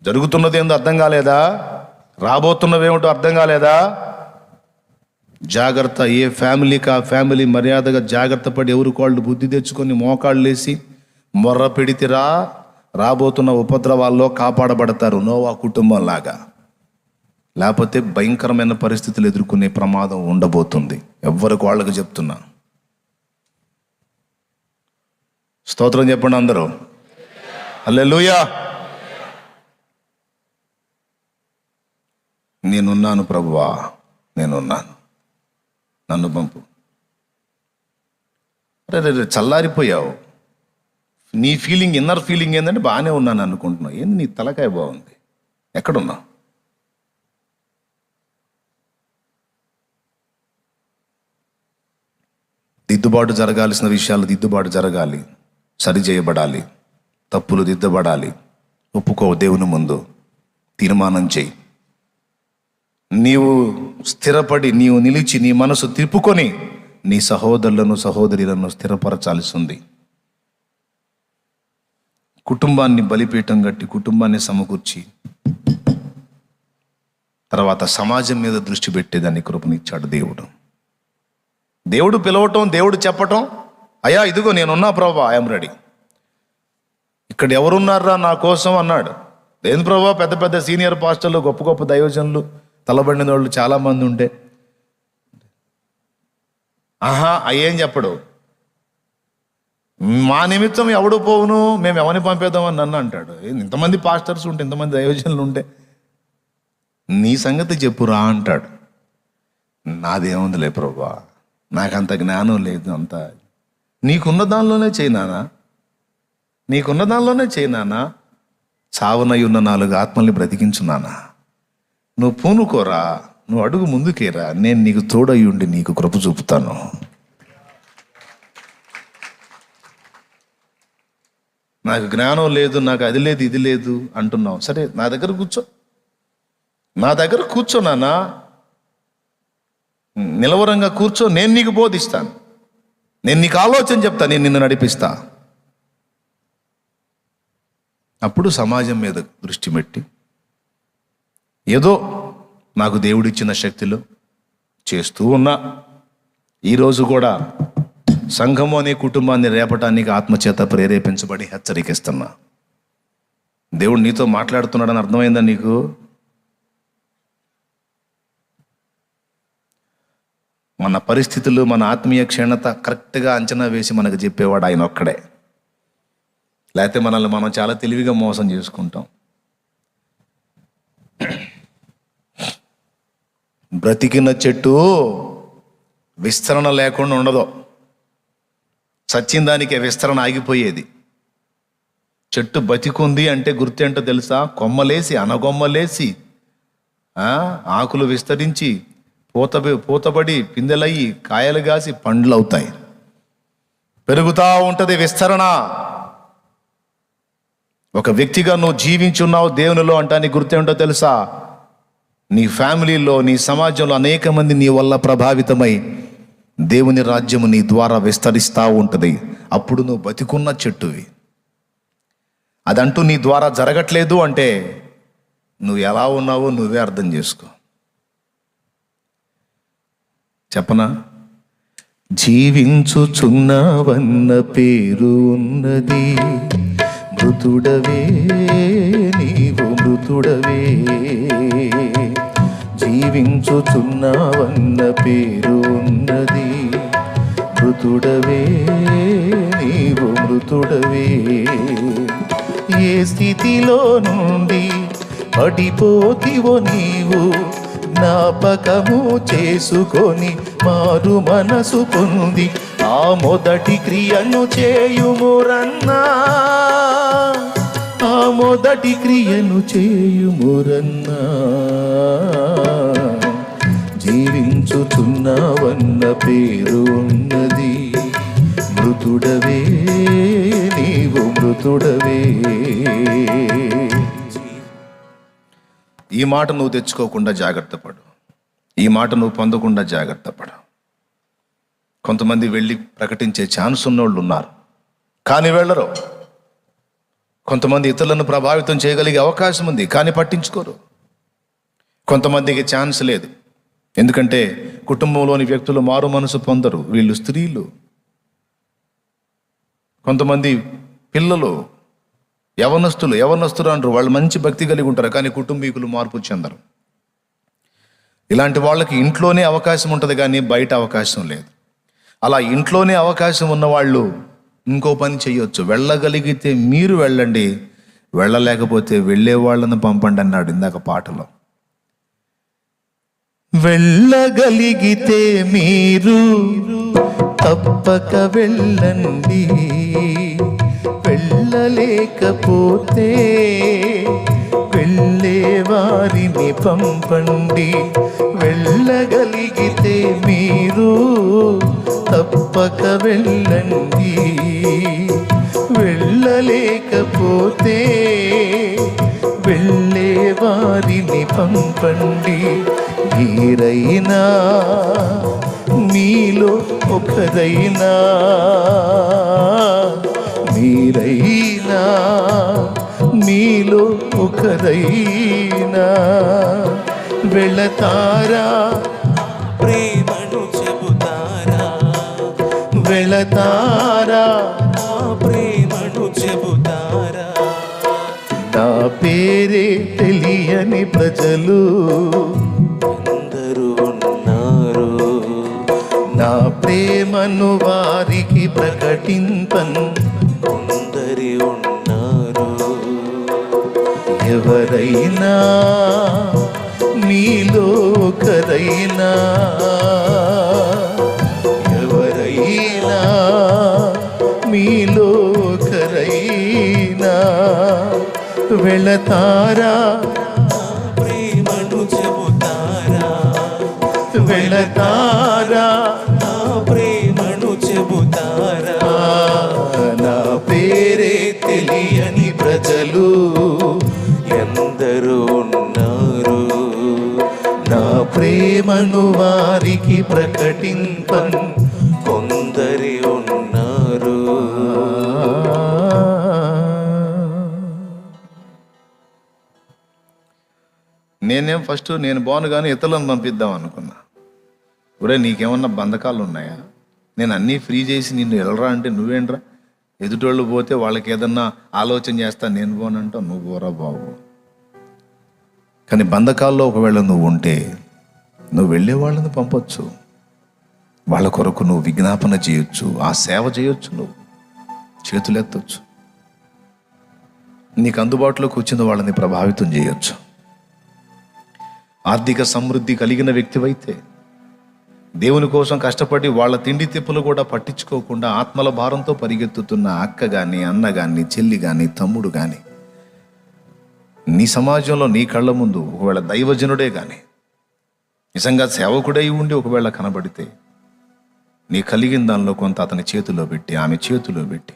జరుగుతున్నది ఏందో అర్థం కాలేదా? రాబోతున్నవేమిటో అర్థం కాలేదా? జాగ్రత్త. ఏ ఫ్యామిలీకి ఆ ఫ్యామిలీ మర్యాదగా జాగ్రత్త పడి ఎవరు కాళ్ళు బుద్ధి తెచ్చుకొని మోకాళ్ళు వేసి మొర్ర పెడితిరా, రాబోతున్న ఉపద్రవాల్లో కాపాడబడతారు, నోవా కుటుంబం లాగా. లేకపోతే భయంకరమైన పరిస్థితులు ఎదుర్కొనే ప్రమాదం ఉండబోతుంది. ఎవరికి వాళ్ళకి చెప్తున్నా. స్తోత్రం చెప్పండి అందరూ. హల్లెలూయా. నేనున్నాను ప్రభువా, నేనున్నాను, నన్ను పంపు. అరే చల్లారిపోయావు. నీ ఫీలింగ్, ఇన్నర్ ఫీలింగ్ ఏంటంటే బాగానే ఉన్నాను అనుకుంటున్నావు. ఏంది నీ తలకాయ బాగుంది? ఎక్కడున్నా? దిద్దుబాటు జరగాల్సిన విషయాలు దిద్దుబాటు జరగాలి, సరి చేయబడాలి, తప్పులు దిద్దబడాలి. ఒప్పుకో, దేవుని ముందు తీర్మానం చేయి. నీవు స్థిరపడి, నీవు నిలిచి, నీ మనసు తిప్పుకొని నీ సహోదరులను సహోదరులను స్థిరపరచాల్సి ఉంది. కుటుంబాన్ని బలిపీఠం కట్టి కుటుంబాన్ని సమకూర్చి తర్వాత సమాజం మీద దృష్టి పెట్టేదాన్ని కృపనిచ్చాడు దేవుడు. దేవుడు పిలవటం, దేవుడు చెప్పటం, అయ్యా ఇదిగో నేనున్నా ప్రభా, ఐఎమ్ రెడీ. ఇక్కడ ఎవరున్నారా నా కోసం అన్నాడు. దేని ప్రభా? పెద్ద పెద్ద సీనియర్ పాస్టర్లు, గొప్ప గొప్ప దైవజనులు, తలబడిన వాళ్ళు చాలామంది ఉంటే అయ్యేం చెప్పడు. మా నిమిత్తం ఎవడు పోవును, మేము ఎవరిని పంపేద్దామని నన్ను అంటాడు. ఇంతమంది పాస్టర్స్ ఉంటే, ఇంతమంది దైవజనులు ఉంటే నీ సంగతి చెప్పురా అంటాడు. నాదేముందిలే ప్రభా, నాకంత జ్ఞానం లేదు, అంత నీకున్న దానిలోనే చేయనానా, నీకున్న దానిలోనే చేయనానా. చావనై ఉన్న 4 ఆత్మల్ని బ్రతికించున్నానా. నువ్వు పూనుకోరా, నువ్వు అడుగు ముందుకేరా, నేను నీకు తోడయి ఉండి నీకు కృప చూపుతాను. నాకు జ్ఞానం లేదు, నాకు అది లేదు, ఇది లేదు అంటున్నావు. సరే, నా దగ్గర కూర్చో నాన్నా, నిలవరంగా కూర్చో, నేను నీకు బోధిస్తాను, నేను నీకు ఆలోచన చెప్తా, నేను నిన్ను నడిపిస్తా. అప్పుడు సమాజం మీద దృష్టి పెట్టి ఏదో నాకు దేవుడిచ్చిన శక్తిలో చేస్తూ ఉన్నా. ఈరోజు కూడా సంఘము అనే కుటుంబాన్ని రేపటానికి ఆత్మచేత ప్రేరేపించబడి హెచ్చరికిస్తున్నా. దేవుడు నీతో మాట్లాడుతున్నాడని అర్థమైందా నీకు? మన పరిస్థితులు, మన ఆత్మీయ క్షీణత కరెక్ట్గా అంచనా వేసి మనకు చెప్పేవాడు ఆయన ఒక్కడే. లేకపోతే మనల్ని మనం చాలా తెలివిగా మోసం చేసుకుంటాం. బ్రతికిన చెట్టు విస్తరణ లేకుండా ఉండదు. చచ్చిన దానికే విస్తరణ ఆగిపోయేది. చెట్టు బతికుంది అంటే గుర్తేంటో తెలుసా? కొమ్మలేసి, అనగొమ్మలేసి, ఆకులు విస్తరించి పూతబడి పిందెలయ్యి కాయలు కాసి పండ్లు అవుతాయి. పెరుగుతూ ఉంటుంది విస్తరణ. ఒక వ్యక్తిగా నువ్వు జీవించి ఉన్నావు దేవునిలో అంటానికి గుర్తేంటో తెలుసా? నీ ఫ్యామిలీలో, నీ సమాజంలో అనేక మంది నీ వల్ల ప్రభావితమై దేవుని రాజ్యము నీ ద్వారా విస్తరిస్తూ ఉంటుంది. అప్పుడు నువ్వు బతికున్న చెట్టువి. అదంటూ నీ ద్వారా జరగట్లేదు అంటే నువ్వు ఎలా ఉన్నావో నువ్వే అర్థం చేసుకో. చెప్పనా? జీవించుచున్నావన్న పేరు ఉన్నది, మృతుడవే నీవు మృతుడవే. జీవించుచున్నావన్న పేరు ఉన్నది, మృతుడవే నీవు మృతుడవే. ఏ స్థితిలో నుండి పడిపోతివో నీవు జ్ఞాపకము చేసుకొని మారు మనసు పొంది ఆ మొదటి క్రియను చేయుమురన్నా, ఆ మొదటి క్రియను చేయుమురన్నా. జీవించుచున్నావన్న పేరు ఉన్నది, మృతుడవే నీవు మృతుడవే. ఈ మాట నువ్వు తెచ్చుకోకుండా జాగ్రత్త పడు. ఈ మాట నువ్వు పొందకుండా జాగ్రత్త పడు. కొంతమంది వెళ్ళి ప్రకటించే ఛాన్స్ ఉన్నోళ్ళు ఉన్నారు, కానీ వెళ్ళరు. కొంతమంది ఇతరులను ప్రభావితం చేయగలిగే అవకాశం ఉంది, కానీ పట్టించుకోరు. కొంతమందికి ఛాన్స్ లేదు, ఎందుకంటే కుటుంబంలోని వ్యక్తులు మారు మనసు పొందరు. వీళ్ళు స్త్రీలు, కొంతమంది పిల్లలు, యవనస్తులు అంటారు. వాళ్ళు మంచి భక్తి కలిగి ఉంటారు, కానీ కుటుంబీకులు మార్పు చెందరు. ఇలాంటి వాళ్ళకి ఇంట్లోనే అవకాశం ఉంటుంది, కానీ బయట అవకాశం లేదు. అలా ఇంట్లోనే అవకాశం ఉన్న వాళ్ళు ఇంకో పని చేయొచ్చు. వెళ్ళగలిగితే మీరు వెళ్ళండి, వెళ్ళలేకపోతే వెళ్ళే వాళ్ళని పంపండి అన్నాడు ఇందాక పాటలో. వెళ్ళగలిగితే మీరు తప్పక వెళ్ళండి, వెళ్ళలేకపోతే వెళ్ళే వారిని పంపండి. వెళ్ళగలిగితే మీరు తప్పక వెళ్ళండి, వెళ్ళలేకపోతే వెళ్ళే వారిని పంపండి. మీరైనా మీలో ఒకరైనా, మీరైనా మీలో ఒకరైనా వెళతారా, ప్రేమను చెబుతారా, వెళతారా, నా ప్రేమను చెబుతారా. నా పేరే తెలియని ప్రజలు అందరూ ఉన్నారు, నా ప్రేమను వారికి ప్రకటింపను. కొందరి ఉన్నారు, ఎవరైనా మీలో ఒకరైనా, ఎవరైనా మీలో ఒకరైనా వెళతారా, ప్రేమను చెబుతారా, వెళతారా, నా ప్రేమను చెబుతారా. నా పేరే తెలియని ప్రజలు ఎందరూ ఉన్నారు, నా ప్రేమను వారికి ప్రకటింపను. కొందరి ఉన్నారు. నేనేం ఫస్ట్ నేను బాను కానీ ఇతరులను పంపిద్దాం అనుకున్నా. ఒరే నీకేమన్నా బంధకాలు ఉన్నాయా? నేను అన్నీ ఫ్రీ చేసి నిన్ను వెళ్ళరా అంటే నువ్వేంట్రా? ఎదుటోళ్ళు పోతే వాళ్ళకి ఏదన్నా ఆలోచన చేస్తా, నేను పోనంటావు, నువ్వు పోరా బాబు. కానీ బంధకాల్లో ఒకవేళ నువ్వు ఉంటే నువ్వు వెళ్ళే వాళ్ళని పంపొచ్చు, వాళ్ళ కొరకు నువ్వు విజ్ఞాపన చేయొచ్చు, ఆ సేవ చేయొచ్చు, నువ్వు చేతులు ఎత్తొచ్చు, నీకు అందుబాటులోకి వచ్చిన వాళ్ళని ప్రభావితం చేయొచ్చు. ఆర్థిక సమృద్ధి కలిగిన వ్యక్తివైతే దేవుని కోసం కష్టపడి వాళ్ళ తిండి తిప్పులు కూడా పట్టించుకోకుండా ఆత్మల భారంతో పరిగెత్తుతున్న అక్క కానీ, అన్న కానీ, చెల్లి కానీ, తమ్ముడు కానీ నీ సమాజంలో నీ కళ్ళ ముందు ఒకవేళ దైవజనుడే కానీ నిజంగా సేవకుడై ఉండి ఒకవేళ కనబడితే నీ కలిగిన దానిలో కొంత అతని చేతిలో పెట్టి ఆమె చేతిలో పెట్టి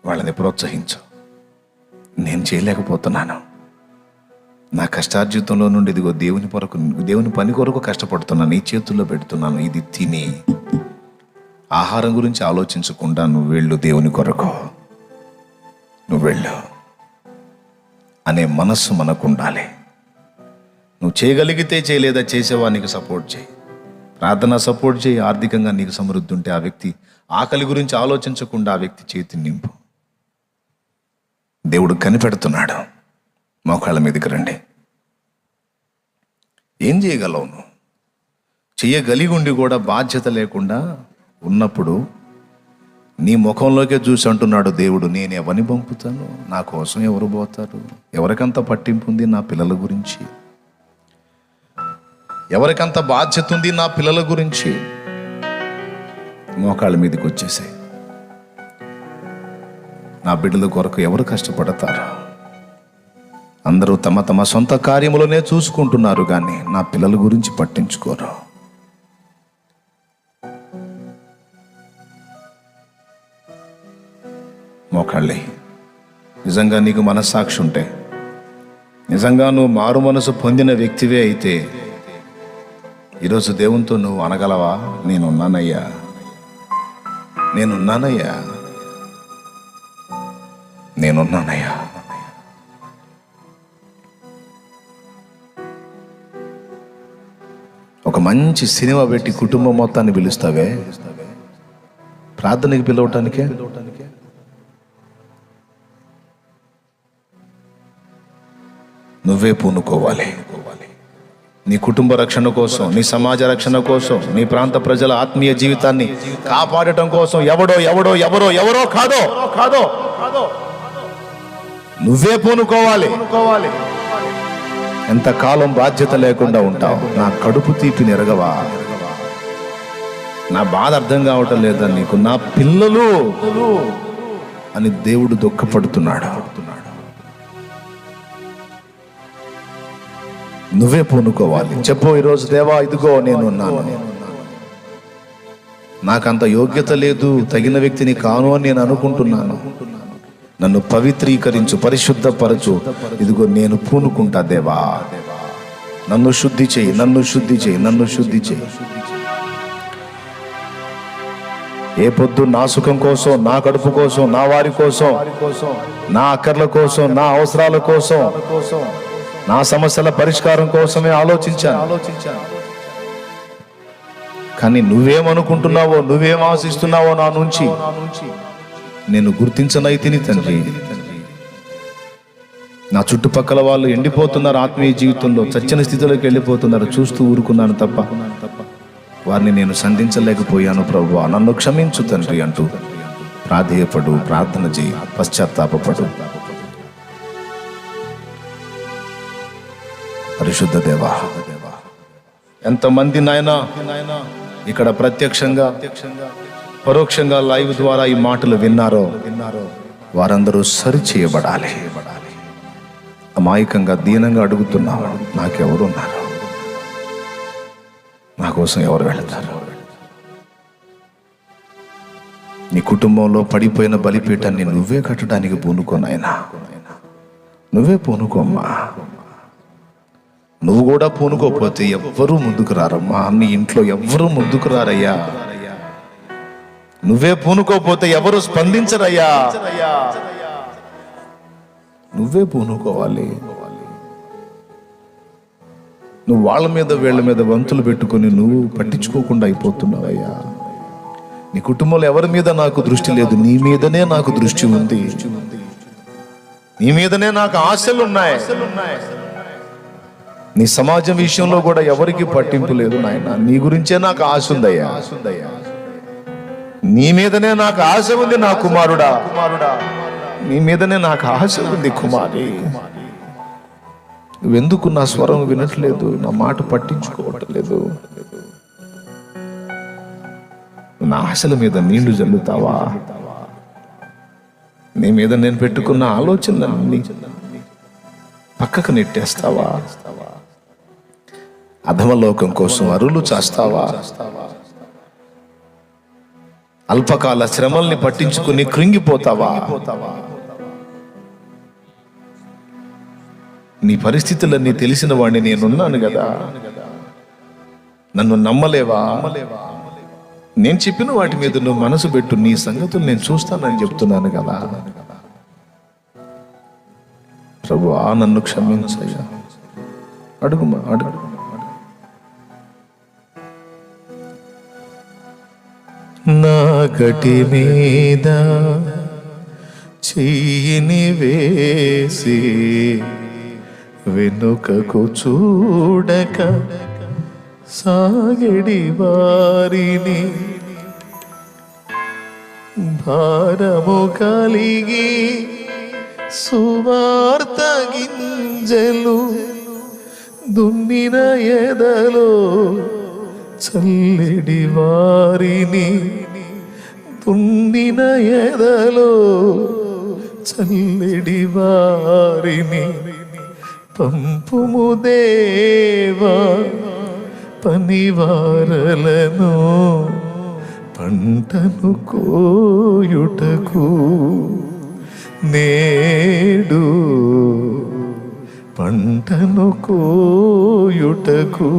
వాళ్ళని ప్రోత్సహించు. నేను చేయలేకపోతున్నాను, నా కష్టార్జితంలో నుండి ఇదిగో దేవుని పని కొరకు కష్టపడుతున్నాను, నీ చేతుల్లో పెడుతున్నాను, ఇది తిని ఆహారం గురించి ఆలోచించకుండా నువ్వు వెళ్ళు, దేవుని కొరకు నువ్వు వెళ్ళు అనే మనస్సు మనకు ఉండాలి. నువ్వు చేయగలిగితే చేయలేదా చేసేవానికి సపోర్ట్ చేయి, ప్రార్థన సపోర్ట్ చేయి. ఆర్థికంగా నీకు సమృద్ధి ఉంటే ఆ వ్యక్తి ఆకలి గురించి ఆలోచించకుండా ఆ వ్యక్తి చేతిని నింపు. దేవుడు కనిపెడుతున్నాడు. మోకాళ్ళ మీదకి రండి. ఏం చేయగలవు? నువ్వు చేయగలిగి ఉండి కూడా బాధ్యత లేకుండా ఉన్నప్పుడు నీ ముఖంలోకే చూసి అంటున్నాడు దేవుడు, నేను ఎవరిని పంపుతాను, నా కోసం ఎవరు పోతారు, ఎవరికంత పట్టింపు ఉంది నా పిల్లల గురించి, ఎవరికంత బాధ్యత ఉంది నా పిల్లల గురించి. మోకాళ్ళ మీదకి వచ్చేసాయి. నా బిడ్డల కొరకు ఎవరు కష్టపడతారు? అందరూ తమ తమ సొంత కార్యములోనే చూసుకుంటున్నారు కానీ నా పిల్లల గురించి పట్టించుకోరు. మోకాళ్ళే. నిజంగా నీకు మనస్సాక్షి ఉంటే, నిజంగా నువ్వు మారు మనసు పొందిన వ్యక్తివే అయితే ఈరోజు దేవునితో నువ్వు అనగలవా, నేనున్నానయ్యా, నేనున్నానయ్యా, నేనున్నానయ్యా. ఒక మంచి సినిమా పెట్టి కుటుంబం మొత్తాన్ని పిలుస్తావే, ప్రార్థనకి పిలవటానికే. నువ్వే పూనుకోవాలి. నీ కుటుంబ రక్షణ కోసం, నీ సమాజ రక్షణ కోసం, నీ ప్రాంత ప్రజల ఆత్మీయ జీవితాన్ని కాపాడటం కోసం ఎవరో కాదో నువ్వే పూనుకోవాలి. ఎంతకాలం బాధ్యత లేకుండా ఉంటావు? నా కడుపు తీపి నెరగవా? నా బాధ అర్థం కావటం లేదా నీకు? నా పిల్లలు అని దేవుడు దుఃఖపడుతున్నాడు. నువ్వే పూనుకోవాలి. చెప్పు ఈరోజు, దేవా ఇదిగో నేనున్నాను, నాకంత యోగ్యత లేదు, తగిన వ్యక్తిని కాను అని నేను అనుకుంటున్నాను, నన్ను పవిత్రీకరించు, పరిశుద్ధపరచు, ఇదిగో నేను పూనుకుంటా దేవా, నన్ను శుద్ధి చేయి, నన్ను శుద్ధి చేయి, నన్ను శుద్ధి చేయి. ఏ పొద్దు నా సుఖం కోసం, నా కడుపు కోసం, నా వారి కోసం, నా అక్కర్ల కోసం, నా అవసరాల కోసం, నా సమస్యల పరిష్కారం కోసమే ఆలోచించాను. కానీ నువ్వేమనుకుంటున్నావో, నువ్వేం ఆశిస్తున్నావో నా నుంచి నేను గుర్తించనైతిని తండ్రి. నా చుట్టుపక్కల వాళ్ళు ఎండిపోతున్నారు, ఆత్మీయ జీవితంలో చచ్చిన స్థితిలోకి వెళ్ళిపోతున్నారు, చూస్తూ ఊరుకున్నాను తప్ప వారిని నేను సంధించలేకపోయాను. ప్రభువా నన్ను క్షమించు తండ్రి అంటూ ప్రాధేయపడు, ప్రార్థన చేయి, పశ్చాత్తాపపడు. పరిశుద్ధ దేవా, ఎంతమంది నాయనా ఇక్కడ ప్రత్యక్షంగా పరోక్షంగా లైవ్ ద్వారా ఈ మాటలు విన్నారో వారందరూ సరి చేయబడాలి. అమాయకంగా దీనంగా అడుగుతున్నావు, నాకెవరున్నారు, నా కోసం ఎవరు వెళతారు? నీ కుటుంబంలో పడిపోయిన బలిపీఠాన్ని నువ్వే కట్టడానికి పూనుకోనాయనా, నువ్వే పూనుకోమ్మా. నువ్వు కూడా పూనుకోపోతే ఎవ్వరూ ముందుకు రారమ్మా. నీ ఇంట్లో ఎవ్వరూ ముందుకు రారయ్యా. నువ్వే పూనుకోపోతే ఎవరు స్పందించరయ్యా. నువ్వే పూనుకోవాలి. నువ్వు వాళ్ళ మీద వీళ్ళ మీద వంతులు పెట్టుకొని నువ్వు పట్టించుకోకుండా అయిపోతున్నావయ్యా. నీ కుటుంబంలో ఎవరి మీద నాకు దృష్టి లేదు, నీ మీదనే నాకు దృష్టి ఉంది, నీ మీదనే నాకు ఆశలు ఉన్నాయి. నీ సమాజం విషయంలో కూడా ఎవరికి పట్టింపు లేదు నాయన, నీ గురించే నాకు ఆశ ఉందయ్యా. నీ మీదనే నాకు ఆశ ఉంది నా కుమారుడా, నీ మీదనే నాకు ఆశ ఉంది కుమారి. నువ్వెందుకు నా స్వరం వినట్లేదు, నా మాట పట్టించుకోవట్లేదు? నా ఆశల మీద నీళ్లు జల్లుతావా? నీ మీద నేను పెట్టుకున్న ఆలోచనలన్నీ పక్కకు నెట్టేస్తావా? అధమలోకం కోసం అరులు చేస్తావా? అల్పకాల శ్రమల్ని పట్టించుకుని కృంగిపోతావా? నీ పరిస్థితులన్నీ తెలిసిన వాడిని నేనున్నాను కదా, నన్ను నమ్మలేవా? నేను చెప్పిన వాటి మీద నువ్వు మనసు పెట్టు, నీ సంగతులు నేను చూస్తానని చెప్తున్నాను కదా. ప్రభువా నన్ను క్షమించయ్యా. అడుగుమా, అడుగు. నా గటి మీద చెయ్యిని వేసి వెనుకకు చూడక సాగడి వారిని, భారము కలిగి సువార్త గింజలు దున్నిన ఎదలో చల్లెడి వారిని, దున్నిన ఎదలో చల్లెడి వారిని పంపుము దేవా, పనివారలను పంటను కోయుటకు, నేడు పంటను కోయుటకు.